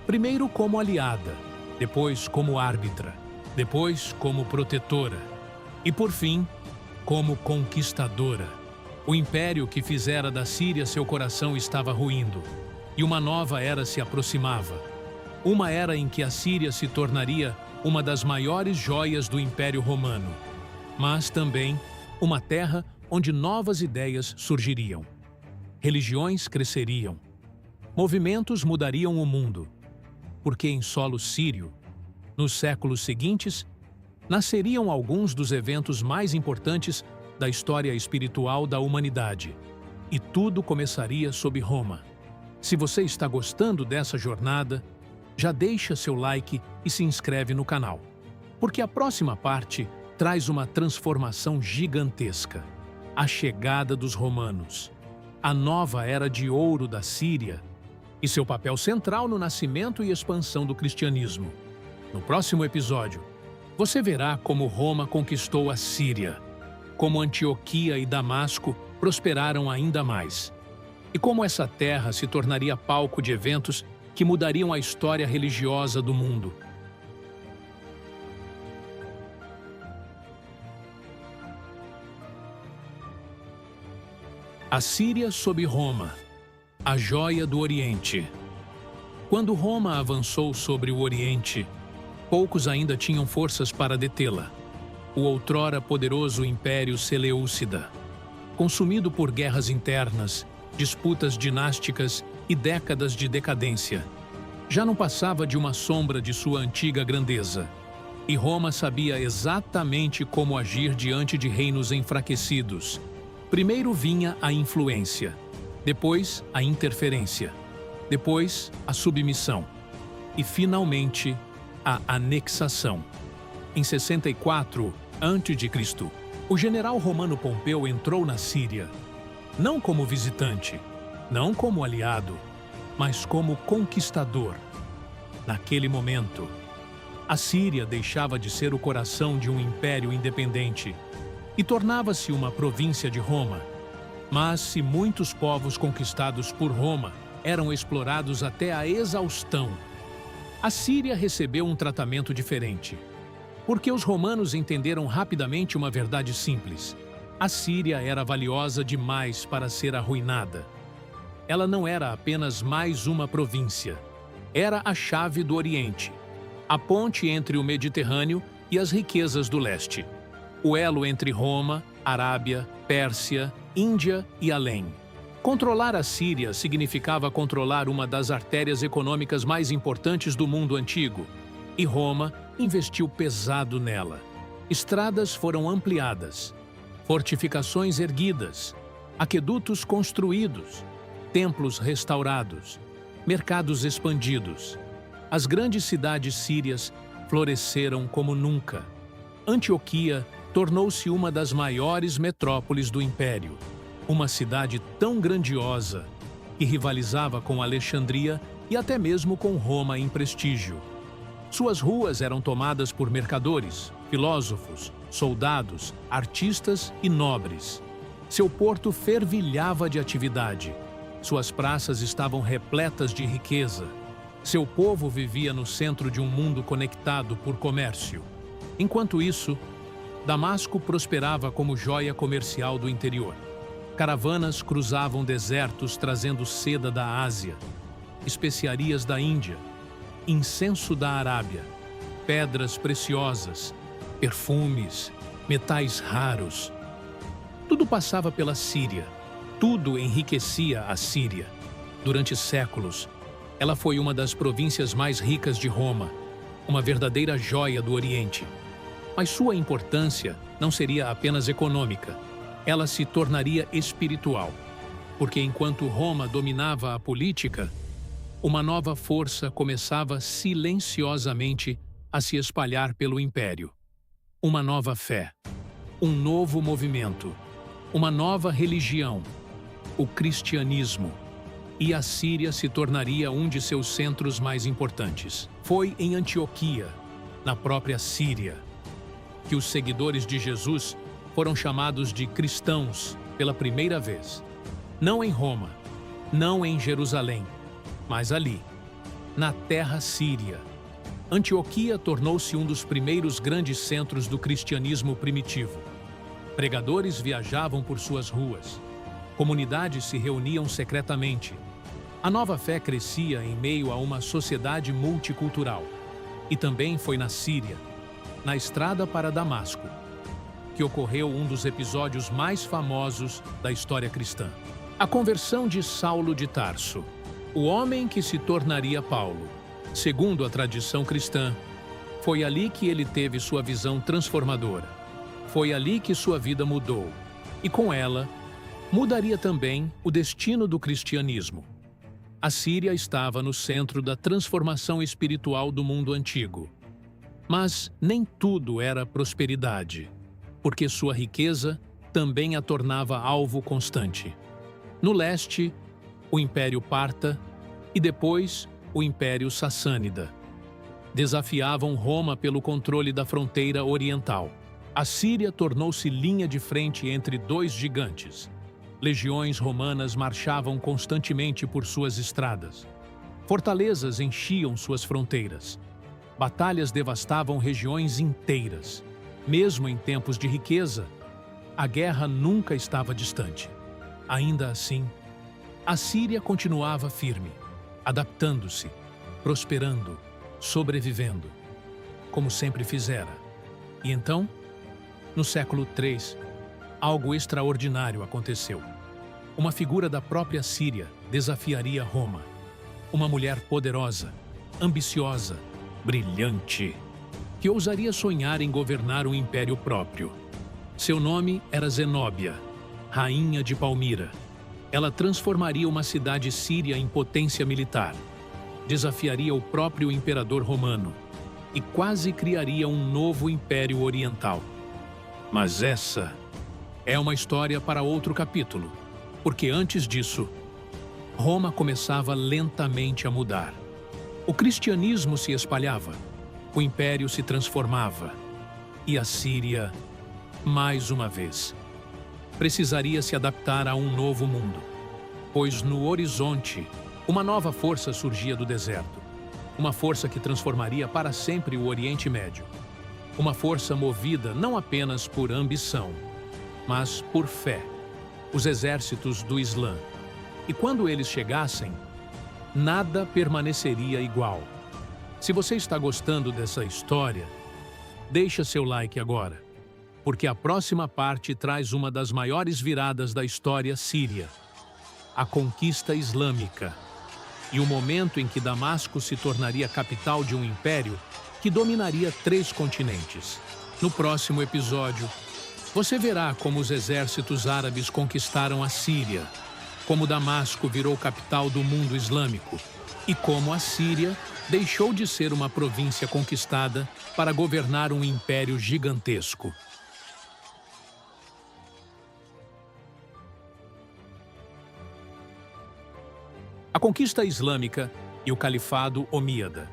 Primeiro como aliada, depois como árbitra, depois como protetora e, por fim, como conquistadora. O império que fizera da Síria seu coração estava ruindo, e uma nova era se aproximava. Uma era em que a Síria se tornaria uma das maiores joias do Império Romano, mas também uma terra onde novas ideias surgiriam. Religiões cresceriam. Movimentos mudariam o mundo, porque em solo sírio, nos séculos seguintes, nasceriam alguns dos eventos mais importantes da história espiritual da humanidade. E tudo começaria sob Roma. Se você está gostando dessa jornada, já deixa seu like e se inscreve no canal, porque a próxima parte traz uma transformação gigantesca. A chegada dos romanos, a nova era de ouro da Síria e seu papel central no nascimento e expansão do cristianismo. No próximo episódio, você verá como Roma conquistou a Síria, como Antioquia e Damasco prosperaram ainda mais, e como essa terra se tornaria palco de eventos que mudariam a história religiosa do mundo. A Síria sob Roma, a joia do Oriente. Quando Roma avançou sobre o Oriente, poucos ainda tinham forças para detê-la. O outrora poderoso Império Seleucida, consumido por guerras internas, disputas dinásticas e décadas de decadência, já não passava de uma sombra de sua antiga grandeza. E Roma sabia exatamente como agir diante de reinos enfraquecidos. Primeiro vinha a influência, depois a interferência, depois a submissão e, finalmente, a anexação. Em 64 a.C., o general romano Pompeu entrou na Síria. não como visitante, não como aliado, mas como conquistador. Naquele momento, a Síria deixava de ser o coração de um império independente e tornava-se uma província de Roma. Mas se muitos povos conquistados por Roma eram explorados até a exaustão, a Síria recebeu um tratamento diferente. Porque os romanos entenderam rapidamente uma verdade simples: a Síria era valiosa demais para ser arruinada. Ela não era apenas mais uma província. Era a chave do Oriente, a ponte entre o Mediterrâneo e as riquezas do leste, o elo entre Roma, Arábia, Pérsia, Índia e além. Controlar a Síria significava controlar uma das artérias econômicas mais importantes do mundo antigo, e Roma investiu pesado nela. Estradas foram ampliadas, fortificações erguidas, aquedutos construídos, templos restaurados, mercados expandidos. As grandes cidades sírias floresceram como nunca. Antioquia tornou-se uma das maiores metrópoles do império, uma cidade tão grandiosa que rivalizava com Alexandria e até mesmo com Roma em prestígio. Suas ruas eram tomadas por mercadores, filósofos, soldados, artistas e nobres. Seu porto fervilhava de atividade. Suas praças estavam repletas de riqueza. Seu povo vivia no centro de um mundo conectado por comércio. Enquanto isso, Damasco prosperava como joia comercial do interior. Caravanas cruzavam desertos trazendo seda da Ásia, especiarias da Índia, incenso da Arábia, pedras preciosas, perfumes, metais raros. Tudo passava pela Síria. Tudo enriquecia a Síria. Durante séculos, ela foi uma das províncias mais ricas de Roma, uma verdadeira joia do Oriente. Mas sua importância não seria apenas econômica. Ela se tornaria espiritual, porque enquanto Roma dominava a política, uma nova força começava silenciosamente a se espalhar pelo império. Uma nova fé, um novo movimento, uma nova religião, o cristianismo. E a Síria se tornaria um de seus centros mais importantes. Foi em Antioquia, na própria Síria, que os seguidores de Jesus foram chamados de cristãos pela primeira vez. Não em Roma, não em Jerusalém, mas ali, na terra síria. Antioquia tornou-se um dos primeiros grandes centros do cristianismo primitivo. Pregadores viajavam por suas ruas. Comunidades se reuniam secretamente. A nova fé crescia em meio a uma sociedade multicultural. E também foi na Síria, na estrada para Damasco, que ocorreu um dos episódios mais famosos da história cristã. A conversão de Saulo de Tarso, o homem que se tornaria Paulo. Segundo a tradição cristã, foi ali que ele teve sua visão transformadora. Foi ali que sua vida mudou. E com ela, mudaria também o destino do cristianismo. A Síria estava no centro da transformação espiritual do mundo antigo. Mas nem tudo era prosperidade, porque sua riqueza também a tornava alvo constante. No leste, o Império Parta e depois o Império Sassânida desafiavam Roma pelo controle da fronteira oriental. A Síria tornou-se linha de frente entre dois gigantes. Legiões romanas marchavam constantemente por suas estradas. Fortalezas enchiam suas fronteiras. Batalhas devastavam regiões inteiras. Mesmo em tempos de riqueza, a guerra nunca estava distante. Ainda assim, a Síria continuava firme, adaptando-se, prosperando, sobrevivendo, como sempre fizera. E então, no século III, algo extraordinário aconteceu. Uma figura da própria Síria desafiaria Roma. Uma mulher poderosa, ambiciosa, brilhante, que ousaria sonhar em governar um império próprio. Seu nome era Zenóbia, rainha de Palmira. Ela transformaria uma cidade síria em potência militar, desafiaria o próprio imperador romano e quase criaria um novo império oriental. Mas essa é uma história para outro capítulo. Porque antes disso, Roma começava lentamente a mudar. O cristianismo se espalhava, o império se transformava e a Síria, mais uma vez, precisaria se adaptar a um novo mundo, pois no horizonte, uma nova força surgia do deserto, uma força que transformaria para sempre o Oriente Médio, uma força movida não apenas por ambição, mas por fé, os exércitos do Islã. E quando eles chegassem, nada permaneceria igual. Se você está gostando dessa história, deixa seu like agora, porque a próxima parte traz uma das maiores viradas da história síria, a conquista islâmica, e o momento em que Damasco se tornaria capital de um império que dominaria 3 continentes. No próximo episódio, você verá como os exércitos árabes conquistaram a Síria, como Damasco virou capital do mundo islâmico e como a Síria deixou de ser uma província conquistada para governar um império gigantesco. A conquista islâmica e o califado omíada.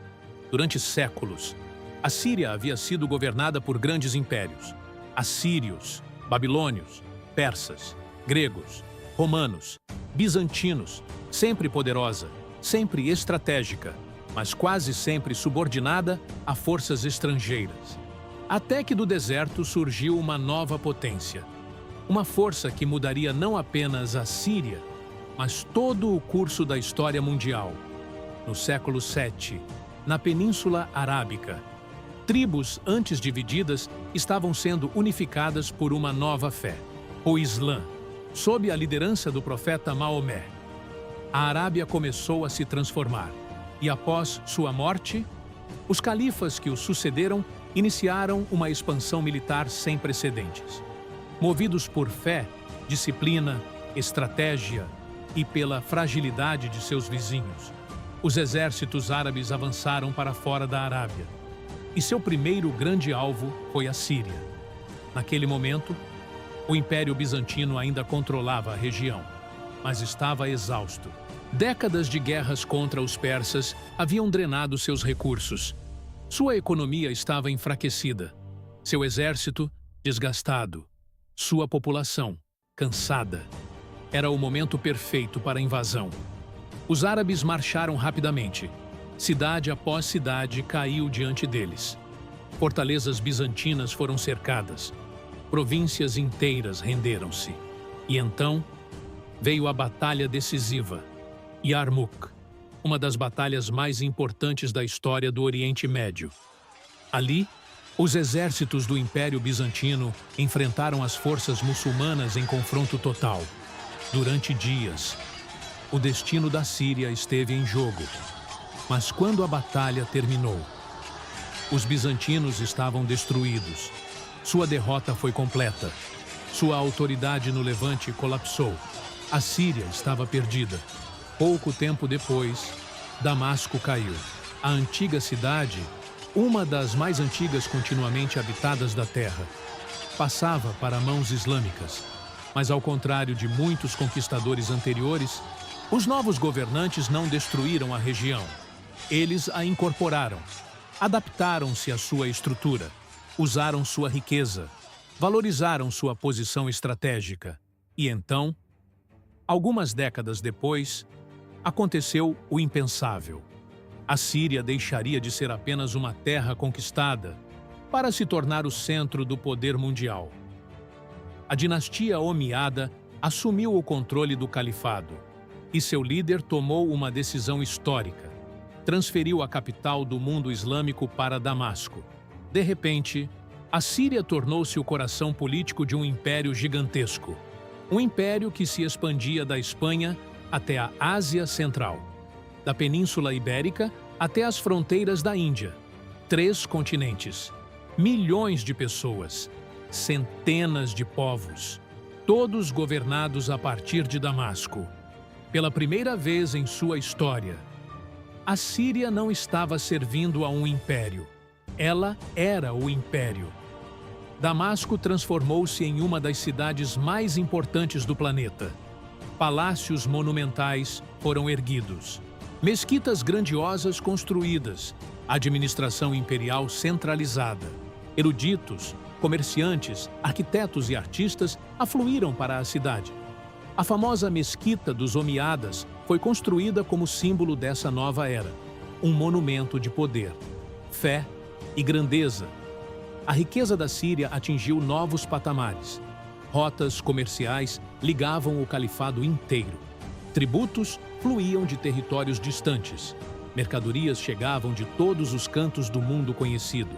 Durante séculos, a Síria havia sido governada por grandes impérios: assírios, babilônios, persas, gregos, romanos, bizantinos, sempre poderosa, sempre estratégica, mas quase sempre subordinada a forças estrangeiras. Até que do deserto surgiu uma nova potência, uma força que mudaria não apenas a Síria, mas todo o curso da história mundial. No século VII, na Península Arábica, tribos antes divididas estavam sendo unificadas por uma nova fé, o Islã, sob a liderança do profeta Maomé. A Arábia começou a se transformar, e após sua morte, os califas que o sucederam iniciaram uma expansão militar sem precedentes. Movidos por fé, disciplina, estratégia e pela fragilidade de seus vizinhos, os exércitos árabes avançaram para fora da Arábia, e seu primeiro grande alvo foi a Síria. Naquele momento, o Império Bizantino ainda controlava a região, mas estava exausto. Décadas de guerras contra os persas haviam drenado seus recursos. Sua economia estava enfraquecida, seu exército desgastado, sua população cansada. Era o momento perfeito para a invasão. Os árabes marcharam rapidamente. Cidade após cidade caiu diante deles. Fortalezas bizantinas foram cercadas. Províncias inteiras renderam-se. E então veio a batalha decisiva, Yarmouk, uma das batalhas mais importantes da história do Oriente Médio. Ali, os exércitos do Império Bizantino enfrentaram as forças muçulmanas em confronto total. Durante dias, o destino da Síria esteve em jogo. Mas quando a batalha terminou, os bizantinos estavam destruídos. Sua derrota foi completa. Sua autoridade no Levante colapsou. A Síria estava perdida. Pouco tempo depois, Damasco caiu. A antiga cidade, uma das mais antigas continuamente habitadas da terra, passava para mãos islâmicas. Mas ao contrário de muitos conquistadores anteriores, os novos governantes não destruíram a região. Eles a incorporaram, adaptaram-se à sua estrutura, usaram sua riqueza, valorizaram sua posição estratégica. E então, algumas décadas depois, aconteceu o impensável. A Síria deixaria de ser apenas uma terra conquistada para se tornar o centro do poder mundial. A dinastia omíada assumiu o controle do califado e seu líder tomou uma decisão histórica. Transferiu a capital do mundo islâmico para Damasco. De repente, a Síria tornou-se o coração político de um império gigantesco. Um império que se expandia da Espanha até a Ásia Central, da Península Ibérica até as fronteiras da Índia. 3 continentes, milhões de pessoas, centenas de povos, todos governados a partir de Damasco. Pela primeira vez em sua história, a Síria não estava servindo a um império. Ela era o império. Damasco transformou-se em uma das cidades mais importantes do planeta. Palácios monumentais foram erguidos. Mesquitas grandiosas construídas. Administração imperial centralizada. Eruditos, comerciantes, arquitetos e artistas afluíram para a cidade. A famosa Mesquita dos Omíadas foi construída como símbolo dessa nova era. Um monumento de poder, fé e grandeza. A riqueza da Síria atingiu novos patamares. Rotas comerciais ligavam o califado inteiro. Tributos fluíam de territórios distantes. Mercadorias chegavam de todos os cantos do mundo conhecido.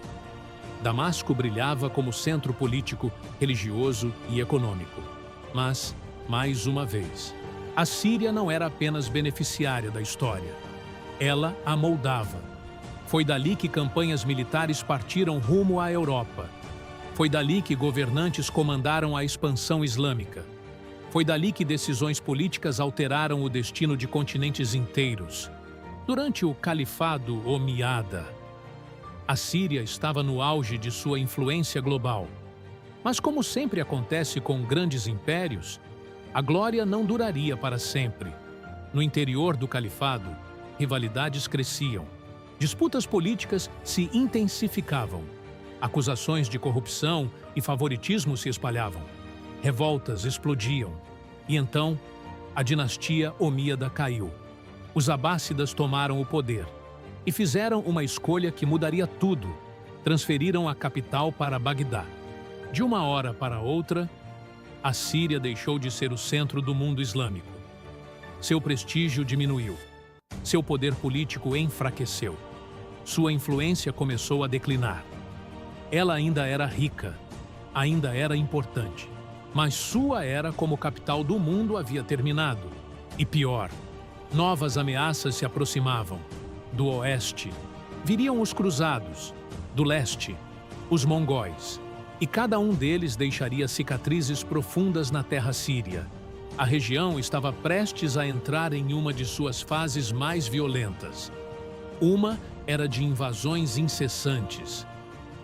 Damasco brilhava como centro político, religioso e econômico. Mas, mais uma vez, a Síria não era apenas beneficiária da história. Ela a moldava. Foi dali que campanhas militares partiram rumo à Europa. Foi dali que governantes comandaram a expansão islâmica. Foi dali que decisões políticas alteraram o destino de continentes inteiros. Durante o Califado Omíada, a Síria estava no auge de sua influência global. Mas como sempre acontece com grandes impérios, a glória não duraria para sempre. No interior do califado, rivalidades cresciam. Disputas políticas se intensificavam. Acusações de corrupção e favoritismo se espalhavam. Revoltas explodiam. E então, a dinastia Omíada caiu. Os abássidas tomaram o poder e fizeram uma escolha que mudaria tudo. Transferiram a capital para Bagdá. De uma hora para outra, a Síria deixou de ser o centro do mundo islâmico. Seu prestígio diminuiu. Seu poder político enfraqueceu. Sua influência começou a declinar. Ela ainda era rica, ainda era importante, mas sua era como capital do mundo havia terminado. E pior, novas ameaças se aproximavam. Do oeste, viriam os cruzados. Do leste, os mongóis. E cada um deles deixaria cicatrizes profundas na terra síria. A região estava prestes a entrar em uma de suas fases mais violentas. Uma era de invasões incessantes,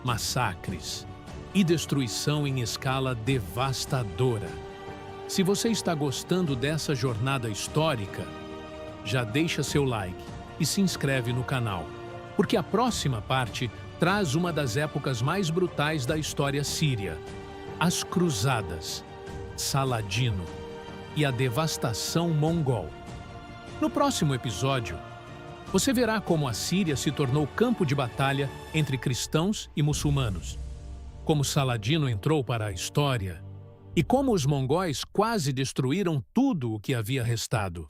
massacres e destruição em escala devastadora. Se você está gostando dessa jornada histórica, já deixa seu like e se inscreve no canal, porque a próxima parte traz uma das épocas mais brutais da história síria: as Cruzadas, Saladino e a devastação mongol. No próximo episódio, você verá como a Síria se tornou campo de batalha entre cristãos e muçulmanos, como Saladino entrou para a história e como os mongóis quase destruíram tudo o que havia restado.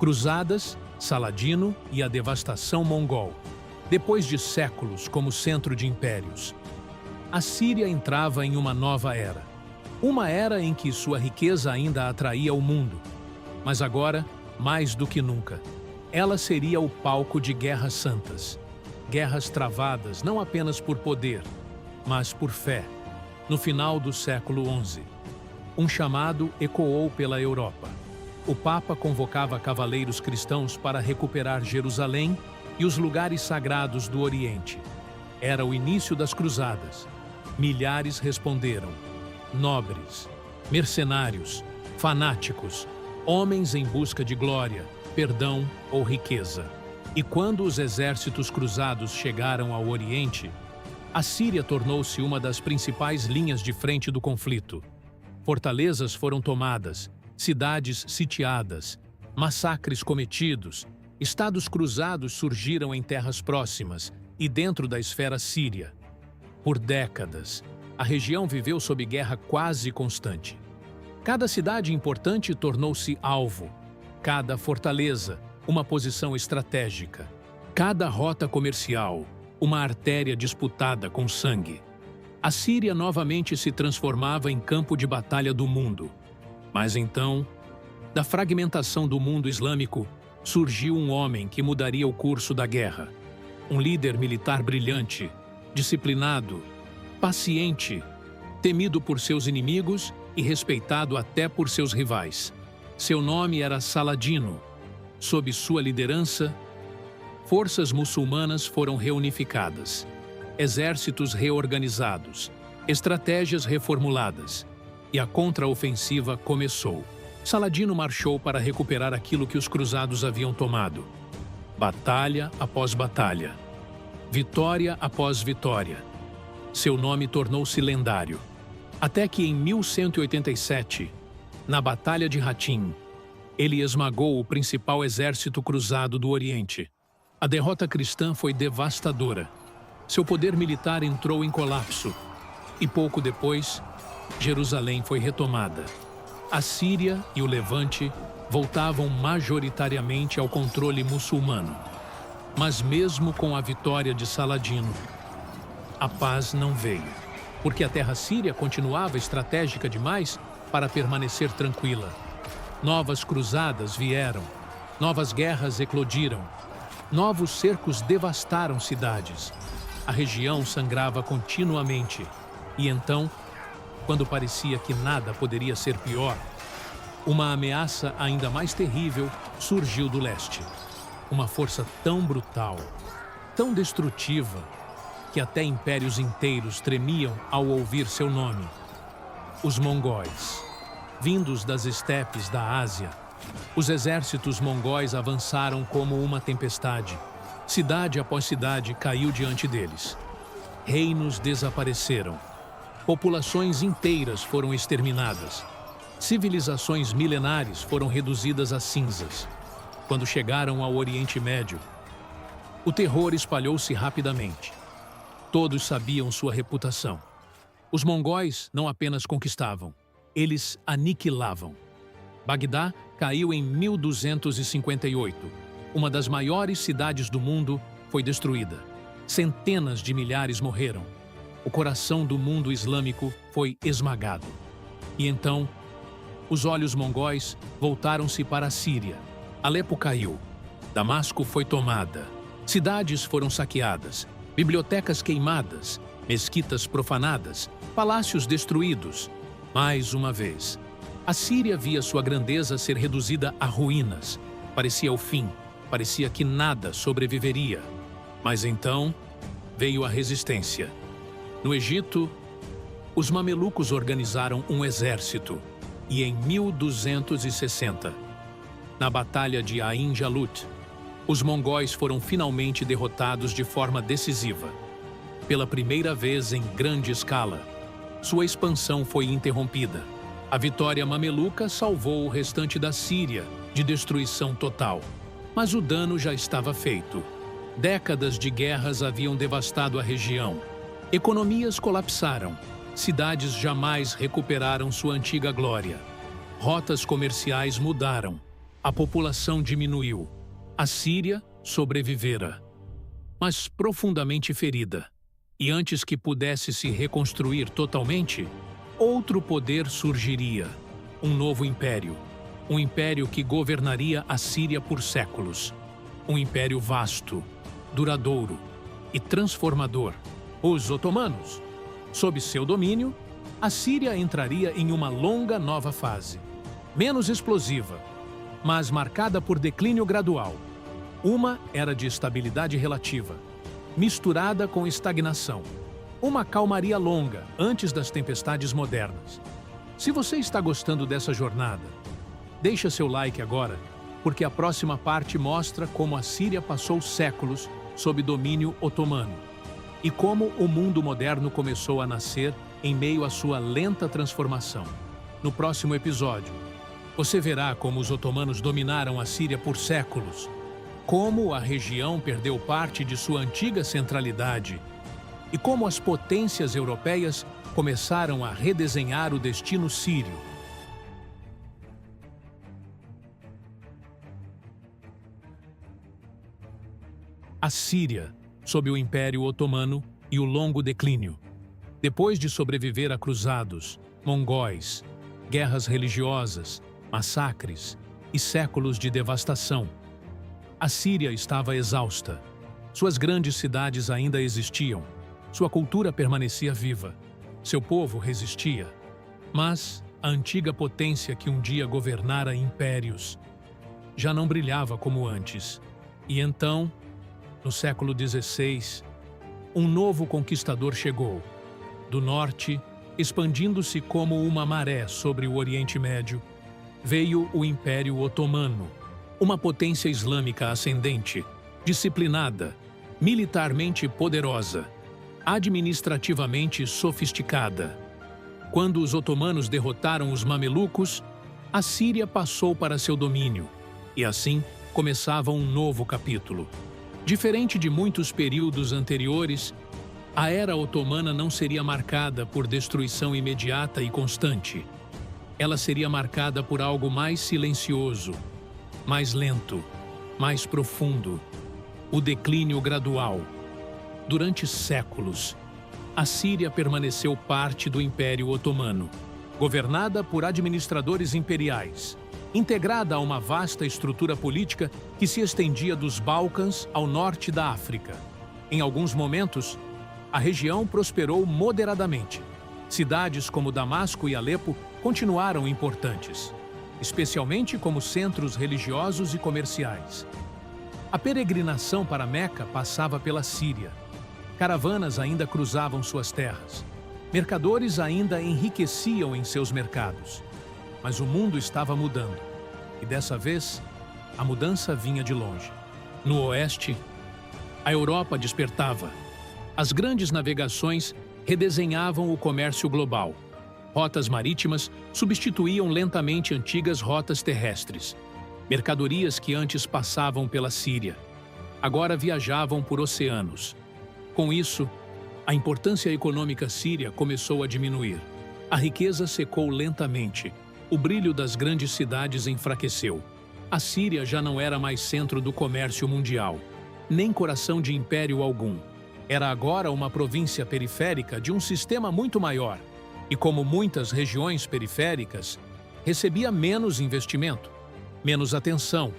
Cruzadas, Saladino e a devastação mongol. Depois de séculos como centro de impérios, a Síria entrava em uma nova era. Uma era em que sua riqueza ainda atraía o mundo. Mas agora, mais do que nunca, ela seria o palco de guerras santas. Guerras travadas não apenas por poder, mas por fé. No final do século XI, um chamado ecoou pela Europa. O Papa convocava cavaleiros cristãos para recuperar Jerusalém e os lugares sagrados do Oriente. Era o início das cruzadas. Milhares responderam. Nobres, mercenários, fanáticos, homens em busca de glória, perdão ou riqueza. E quando os exércitos cruzados chegaram ao Oriente, a Síria tornou-se uma das principais linhas de frente do conflito. Fortalezas foram tomadas, cidades sitiadas, massacres cometidos, estados cruzados surgiram em terras próximas e dentro da esfera síria. Por décadas, a região viveu sob guerra quase constante. Cada cidade importante tornou-se alvo, cada fortaleza, uma posição estratégica, cada rota comercial, uma artéria disputada com sangue. A Síria novamente se transformava em campo de batalha do mundo. Mas então, da fragmentação do mundo islâmico, surgiu um homem que mudaria o curso da guerra. Um líder militar brilhante, disciplinado, paciente, temido por seus inimigos e respeitado até por seus rivais. Seu nome era Saladino. Sob sua liderança, Forças muçulmanas foram reunificadas, exércitos reorganizados, estratégias reformuladas, e a contraofensiva começou. Saladino marchou para recuperar aquilo que os cruzados haviam tomado. Batalha após batalha, vitória após vitória. Seu nome tornou-se lendário, até que em 1187, na Batalha de Hattin, ele esmagou o principal exército cruzado do Oriente. A derrota cristã foi devastadora. Seu poder militar entrou em colapso, e pouco depois, Jerusalém foi retomada. A Síria e o Levante voltavam majoritariamente ao controle muçulmano. Mas mesmo com a vitória de Saladino, a paz não veio, porque a terra síria continuava estratégica demais para permanecer tranquila. Novas cruzadas vieram, novas guerras eclodiram, novos cercos devastaram cidades. A região sangrava continuamente, e então, quando parecia que nada poderia ser pior, uma ameaça ainda mais terrível surgiu do leste. Uma força tão brutal, tão destrutiva, que até impérios inteiros tremiam ao ouvir seu nome. Os mongóis. Vindos das estepes da Ásia, os exércitos mongóis avançaram como uma tempestade. Cidade após cidade caiu diante deles. Reinos desapareceram. Populações inteiras foram exterminadas. Civilizações milenares foram reduzidas a cinzas. Quando chegaram ao Oriente Médio, o terror espalhou-se rapidamente. Todos sabiam sua reputação. Os mongóis não apenas conquistavam, eles aniquilavam. Bagdá caiu em 1258. Uma das maiores cidades do mundo foi destruída. Centenas de milhares morreram. O coração do mundo islâmico foi esmagado. E então, os olhos mongóis voltaram-se para a Síria. Alepo caiu. Damasco foi tomada. Cidades foram saqueadas. Bibliotecas queimadas. Mesquitas profanadas. Palácios destruídos. Mais uma vez, a Síria via sua grandeza ser reduzida a ruínas. Parecia o fim. Parecia que nada sobreviveria. Mas então, veio a resistência. No Egito, os mamelucos organizaram um exército. E em 1260, na Batalha de Ain Jalut, os mongóis foram finalmente derrotados de forma decisiva. Pela primeira vez em grande escala, sua expansão foi interrompida. A vitória mameluca salvou o restante da Síria de destruição total. Mas o dano já estava feito. Décadas de guerras haviam devastado a região. Economias colapsaram. Cidades jamais recuperaram sua antiga glória. Rotas comerciais mudaram. A população diminuiu. A Síria sobrevivera, mas profundamente ferida. E antes que pudesse se reconstruir totalmente, outro poder surgiria. Um novo império. Um império que governaria a Síria por séculos. Um império vasto, duradouro e transformador. Os otomanos. Sob seu domínio, a Síria entraria em uma longa nova fase. Menos explosiva, mas marcada por declínio gradual. Uma era de estabilidade relativa, misturada com estagnação. Uma calmaria longa antes das tempestades modernas. Se você está gostando dessa jornada, deixa seu like agora, porque a próxima parte mostra como a Síria passou séculos sob domínio otomano e como o mundo moderno começou a nascer em meio à sua lenta transformação. No próximo episódio, você verá como os otomanos dominaram a Síria por séculos, como a região perdeu parte de sua antiga centralidade e como as potências europeias começaram a redesenhar o destino sírio. A Síria, sob o Império Otomano e o longo declínio. Depois de sobreviver a cruzados, mongóis, guerras religiosas, massacres e séculos de devastação, a Síria estava exausta. Suas grandes cidades ainda existiam. Sua cultura permanecia viva. Seu povo resistia. Mas a antiga potência que um dia governara impérios já não brilhava como antes. E então, No século XVI, um novo conquistador chegou. Do norte, expandindo-se como uma maré sobre o Oriente Médio, veio o Império Otomano, uma potência islâmica ascendente, disciplinada, militarmente poderosa, administrativamente sofisticada. Quando os otomanos derrotaram os mamelucos, a Síria passou para seu domínio, e assim começava um novo capítulo. Diferente de muitos períodos anteriores, a era otomana não seria marcada por destruição imediata e constante. Ela seria marcada por algo mais silencioso, mais lento, mais profundo, o declínio gradual. Durante séculos, a Síria permaneceu parte do Império Otomano, governada por administradores imperiais, integrada a uma vasta estrutura política que se estendia dos Balcãs ao norte da África. Em alguns momentos, a região prosperou moderadamente. Cidades como Damasco e Alepo continuaram importantes, especialmente como centros religiosos e comerciais. A peregrinação para Meca passava pela Síria. Caravanas ainda cruzavam suas terras. Mercadores ainda enriqueciam em seus mercados. Mas o mundo estava mudando. E dessa vez, a mudança vinha de longe. No oeste, a Europa despertava. As grandes navegações redesenhavam o comércio global. Rotas marítimas substituíam lentamente antigas rotas terrestres. Mercadorias que antes passavam pela Síria, agora viajavam por oceanos. Com isso, a importância econômica síria começou a diminuir. A riqueza secou lentamente. O brilho das grandes cidades enfraqueceu. A Síria já não era mais centro do comércio mundial, nem coração de império algum. Era agora uma província periférica de um sistema muito maior. E como muitas regiões periféricas, recebia menos investimento, menos atenção,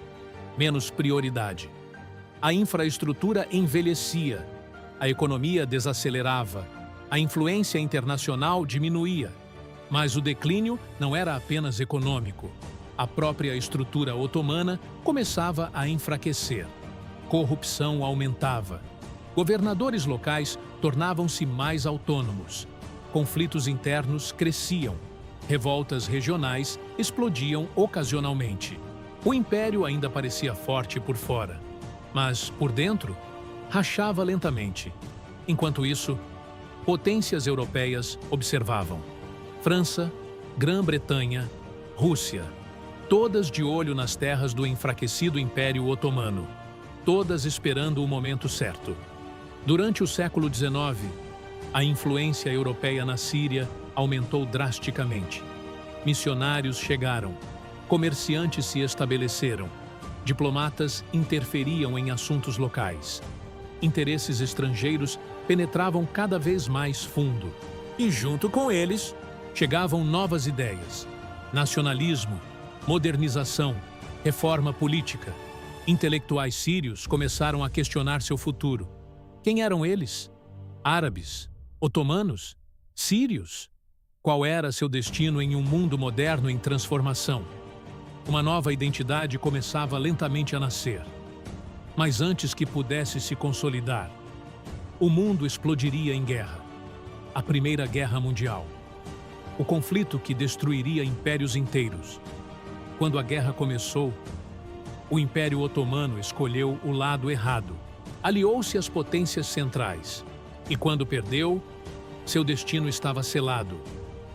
menos prioridade. A infraestrutura envelhecia, a economia desacelerava, a influência internacional diminuía. Mas o declínio não era apenas econômico. A própria estrutura otomana começava a enfraquecer. Corrupção aumentava. Governadores locais tornavam-se mais autônomos. Conflitos internos cresciam. Revoltas regionais explodiam ocasionalmente. O império ainda parecia forte por fora, mas, por dentro, rachava lentamente. Enquanto isso, potências europeias observavam. França, Grã-Bretanha, Rússia, todas de olho nas terras do enfraquecido Império Otomano, todas esperando o momento certo. Durante o século XIX, a influência europeia na Síria aumentou drasticamente. Missionários chegaram, comerciantes se estabeleceram, diplomatas interferiam em assuntos locais. Interesses estrangeiros penetravam cada vez mais fundo. E junto com eles, chegavam novas ideias. Nacionalismo, modernização, reforma política. Intelectuais sírios começaram a questionar seu futuro. Quem eram eles? Árabes? Otomanos? Sírios? Qual era seu destino em um mundo moderno em transformação? Uma nova identidade começava lentamente a nascer. Mas antes que pudesse se consolidar, o mundo explodiria em guerra. A Primeira Guerra Mundial. O conflito que destruiria impérios inteiros. Quando a guerra começou, o Império Otomano escolheu o lado errado. Aliou-se às potências centrais. E quando perdeu, seu destino estava selado.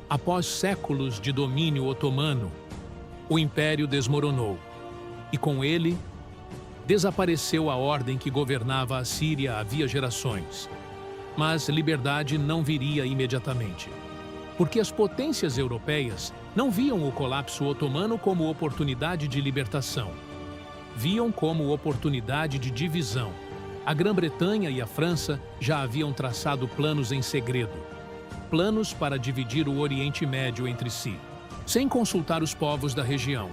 Após séculos de domínio otomano, o império desmoronou. E com ele, desapareceu a ordem que governava a Síria havia gerações. Mas liberdade não viria imediatamente. Porque as potências europeias não viam o colapso otomano como oportunidade de libertação. Viam como oportunidade de divisão. A Grã-Bretanha e a França já haviam traçado planos em segredo. Planos para dividir o Oriente Médio entre si, sem consultar os povos da região,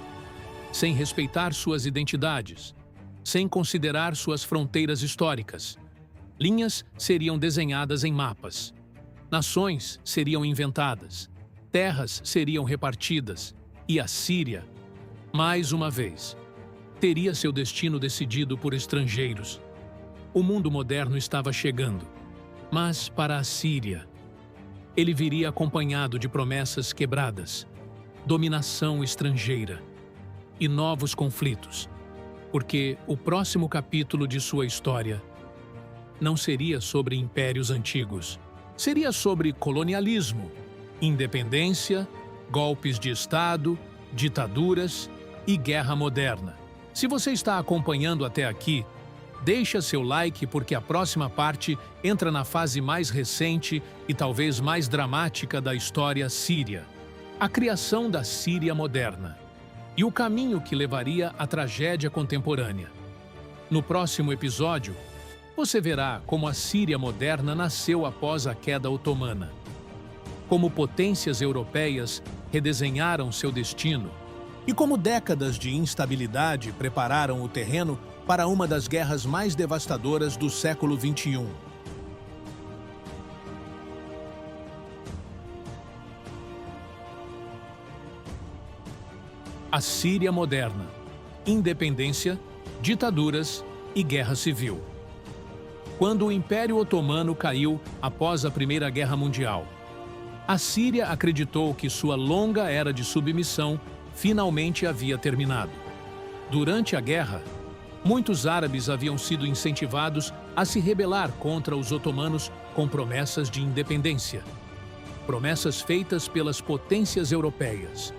sem respeitar suas identidades, sem considerar suas fronteiras históricas. Linhas seriam desenhadas em mapas. Nações seriam inventadas. Terras seriam repartidas. E a Síria, mais uma vez, teria seu destino decidido por estrangeiros. O mundo moderno estava chegando, mas para a Síria, ele viria acompanhado de promessas quebradas, dominação estrangeira e novos conflitos, porque o próximo capítulo de sua história não seria sobre impérios antigos, seria sobre colonialismo, independência, golpes de Estado, ditaduras e guerra moderna. Se você está acompanhando até aqui, deixa seu like porque a próxima parte entra na fase mais recente e talvez mais dramática da história síria, a criação da Síria moderna e o caminho que levaria à tragédia contemporânea. No próximo episódio, você verá como a Síria moderna nasceu após a queda otomana, como potências europeias redesenharam seu destino e como décadas de instabilidade prepararam o terreno para uma das guerras mais devastadoras do século XXI. A Síria moderna, independência, ditaduras e guerra civil. Quando o Império Otomano caiu após a Primeira Guerra Mundial, a Síria acreditou que sua longa era de submissão finalmente havia terminado. Durante a guerra, muitos árabes haviam sido incentivados a se rebelar contra os otomanos com promessas de independência. Promessas feitas pelas potências europeias.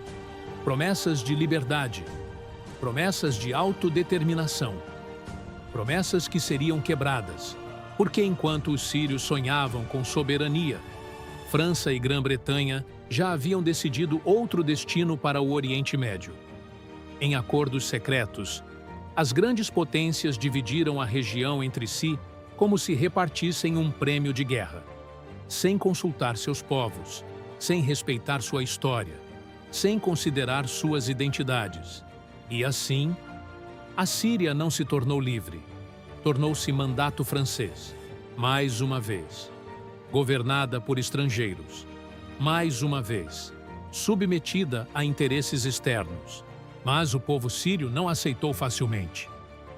Promessas de liberdade. Promessas de autodeterminação. Promessas que seriam quebradas, porque enquanto os sírios sonhavam com soberania, França e Grã-Bretanha já haviam decidido outro destino para o Oriente Médio. Em acordos secretos, as grandes potências dividiram a região entre si como se repartissem um prêmio de guerra, sem consultar seus povos, sem respeitar sua história, sem considerar suas identidades. E assim, a Síria não se tornou livre, tornou-se mandato francês, mais uma vez, governada por estrangeiros, mais uma vez, submetida a interesses externos. Mas o povo sírio não aceitou facilmente.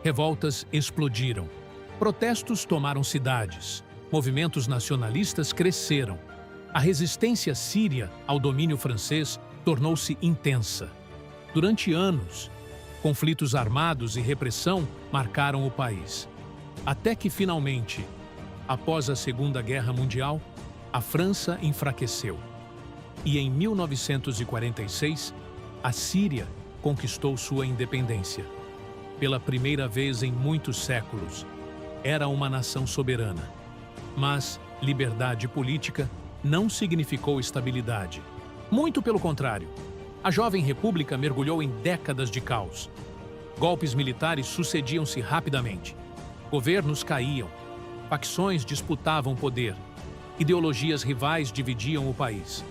Revoltas explodiram. Protestos tomaram cidades. Movimentos nacionalistas cresceram. A resistência síria ao domínio francês tornou-se intensa. Durante anos, conflitos armados e repressão marcaram o país. Até que, finalmente, após a Segunda Guerra Mundial, a França enfraqueceu. E em 1946, a Síria conquistou sua independência. Pela primeira vez em muitos séculos, era uma nação soberana. Mas liberdade política não significou estabilidade. Muito pelo contrário, a jovem república mergulhou em décadas de caos. Golpes militares sucediam-se rapidamente. Governos caíam. Facções disputavam poder. Ideologias rivais dividiam o país.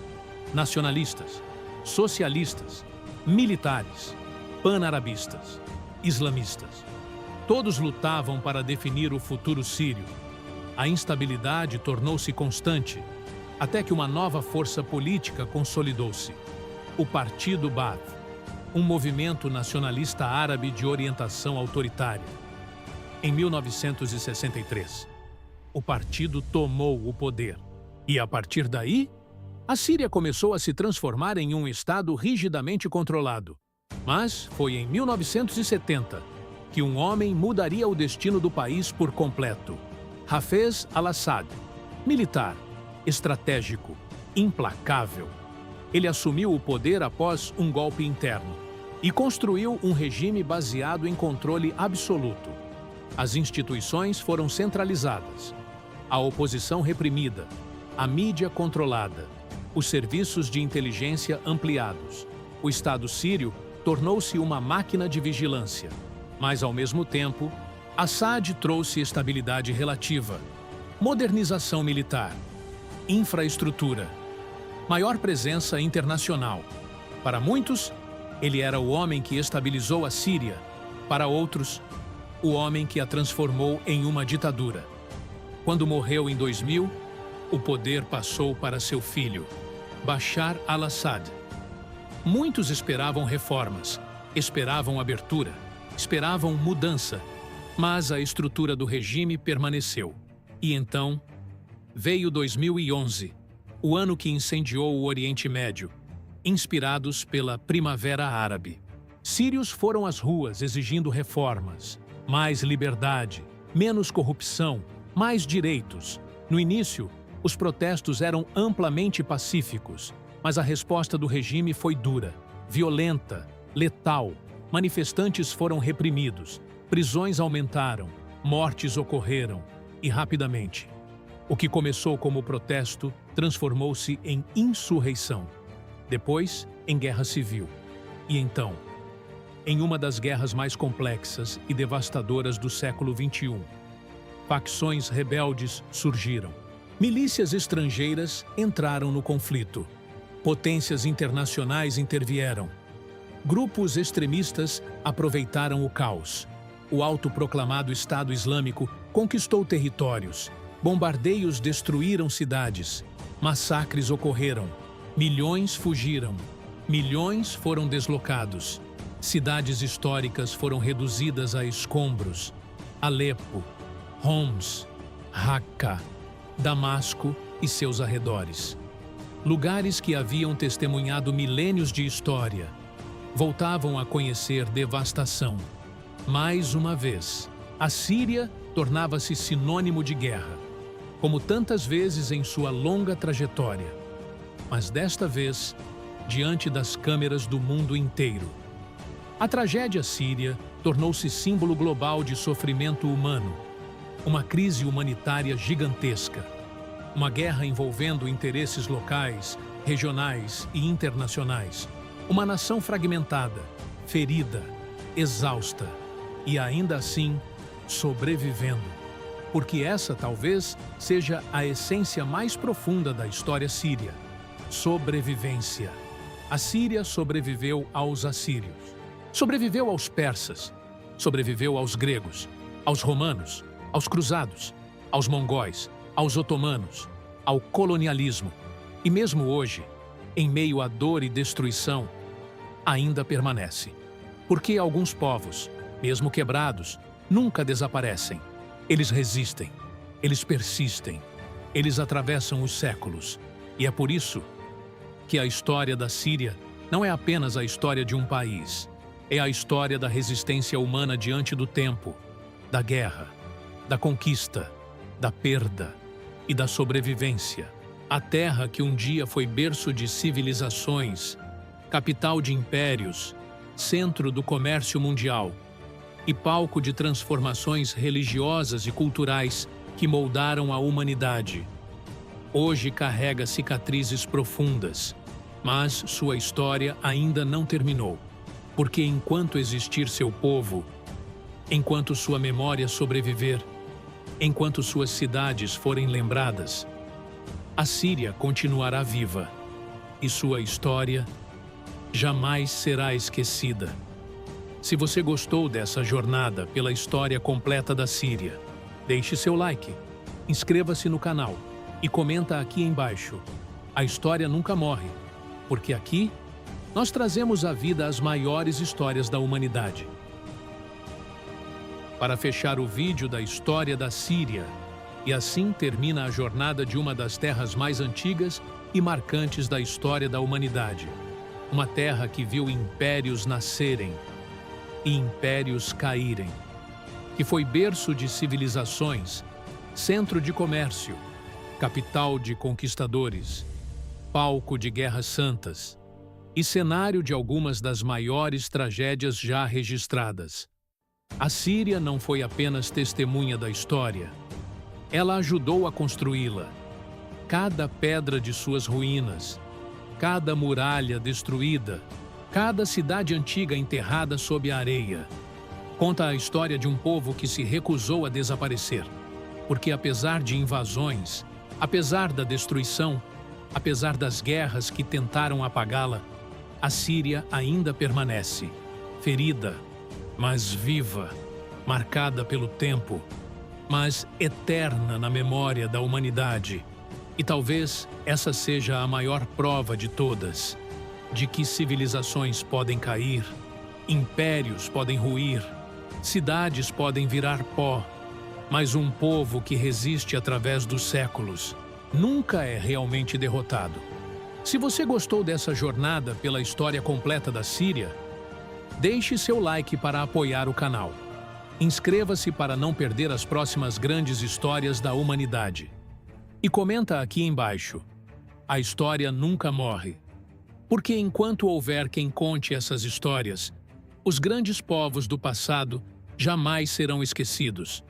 Nacionalistas, socialistas, militares, panarabistas, islamistas. Todos lutavam para definir o futuro sírio. A instabilidade tornou-se constante, até que uma nova força política consolidou-se. O Partido Baath, um movimento nacionalista árabe de orientação autoritária. Em 1963, o partido tomou o poder. E a partir daí, a Síria começou a se transformar em um estado rigidamente controlado. Mas foi em 1970 que um homem mudaria o destino do país por completo. Hafez al-Assad, militar, estratégico, implacável. Ele assumiu o poder após um golpe interno e construiu um regime baseado em controle absoluto. As instituições foram centralizadas, a oposição reprimida, a mídia controlada, os serviços de inteligência ampliados. O Estado sírio tornou-se uma máquina de vigilância. Mas, ao mesmo tempo, Assad trouxe estabilidade relativa, modernização militar, infraestrutura, maior presença internacional. Para muitos, ele era o homem que estabilizou a Síria. Para outros, o homem que a transformou em uma ditadura. Quando morreu em 2000, o poder passou para seu filho, Bashar al-Assad. Muitos esperavam reformas, esperavam abertura, esperavam mudança. Mas a estrutura do regime permaneceu. E então, veio 2011, o ano que incendiou o Oriente Médio, inspirados pela Primavera Árabe. Sírios foram às ruas exigindo reformas, mais liberdade, menos corrupção, mais direitos. No início, os protestos eram amplamente pacíficos, mas a resposta do regime foi dura, violenta, letal. Manifestantes foram reprimidos, prisões aumentaram, mortes ocorreram e rapidamente. O que começou como protesto transformou-se em insurreição, depois em guerra civil e então em uma das guerras mais complexas e devastadoras do século XXI. Facções rebeldes surgiram. Milícias estrangeiras entraram no conflito. Potências internacionais intervieram. Grupos extremistas aproveitaram o caos. O autoproclamado Estado Islâmico conquistou territórios. Bombardeios destruíram cidades. Massacres ocorreram. Milhões fugiram. Milhões foram deslocados. Cidades históricas foram reduzidas a escombros. Alepo, Homs, Raqqa, Damasco e seus arredores. Lugares que haviam testemunhado milênios de história voltavam a conhecer devastação. Mais uma vez, a Síria tornava-se sinônimo de guerra, como tantas vezes em sua longa trajetória. Mas desta vez, diante das câmeras do mundo inteiro. A tragédia síria tornou-se símbolo global de sofrimento humano, uma crise humanitária gigantesca, uma guerra envolvendo interesses locais, regionais e internacionais, uma nação fragmentada, ferida, exausta e ainda assim sobrevivendo, porque essa talvez seja a essência mais profunda da história síria: sobrevivência. A Síria sobreviveu aos assírios, sobreviveu aos persas, sobreviveu aos gregos, aos romanos, aos cruzados, aos mongóis, aos otomanos, ao colonialismo. E mesmo hoje, em meio à dor e destruição, ainda permanece. Porque alguns povos, mesmo quebrados, nunca desaparecem. Eles resistem, eles persistem, eles atravessam os séculos. E é por isso que a história da Síria não é apenas a história de um país. É a história da resistência humana diante do tempo, da guerra, da conquista, da perda e da sobrevivência. A terra que um dia foi berço de civilizações, capital de impérios, centro do comércio mundial e palco de transformações religiosas e culturais que moldaram a humanidade. Hoje carrega cicatrizes profundas, mas sua história ainda não terminou. Porque enquanto existir seu povo, enquanto sua memória sobreviver, enquanto suas cidades forem lembradas, a Síria continuará viva e sua história jamais será esquecida. Se você gostou dessa jornada pela história completa da Síria, deixe seu like, inscreva-se no canal e comenta aqui embaixo. A história nunca morre, porque aqui nós trazemos à vida as maiores histórias da humanidade. Para fechar o vídeo da história da Síria, e assim termina a jornada de uma das terras mais antigas e marcantes da história da humanidade. Uma terra que viu impérios nascerem e impérios caírem, que foi berço de civilizações, centro de comércio, capital de conquistadores, palco de guerras santas, e cenário de algumas das maiores tragédias já registradas. A Síria não foi apenas testemunha da história, ela ajudou a construí-la. Cada pedra de suas ruínas, cada muralha destruída, cada cidade antiga enterrada sob a areia, conta a história de um povo que se recusou a desaparecer, porque apesar de invasões, apesar da destruição, apesar das guerras que tentaram apagá-la, a Síria ainda permanece, ferida, mas viva, marcada pelo tempo, mas eterna na memória da humanidade. E talvez essa seja a maior prova de todas, de que civilizações podem cair, impérios podem ruir, Cidades podem virar pó, mas um povo que resiste através dos séculos nunca é realmente derrotado. Se você gostou dessa jornada pela história completa da Síria, deixe seu like para apoiar o canal. Inscreva-se para não perder as próximas grandes histórias da humanidade. E comenta aqui embaixo: a história nunca morre. Porque enquanto houver quem conte essas histórias, os grandes povos do passado jamais serão esquecidos.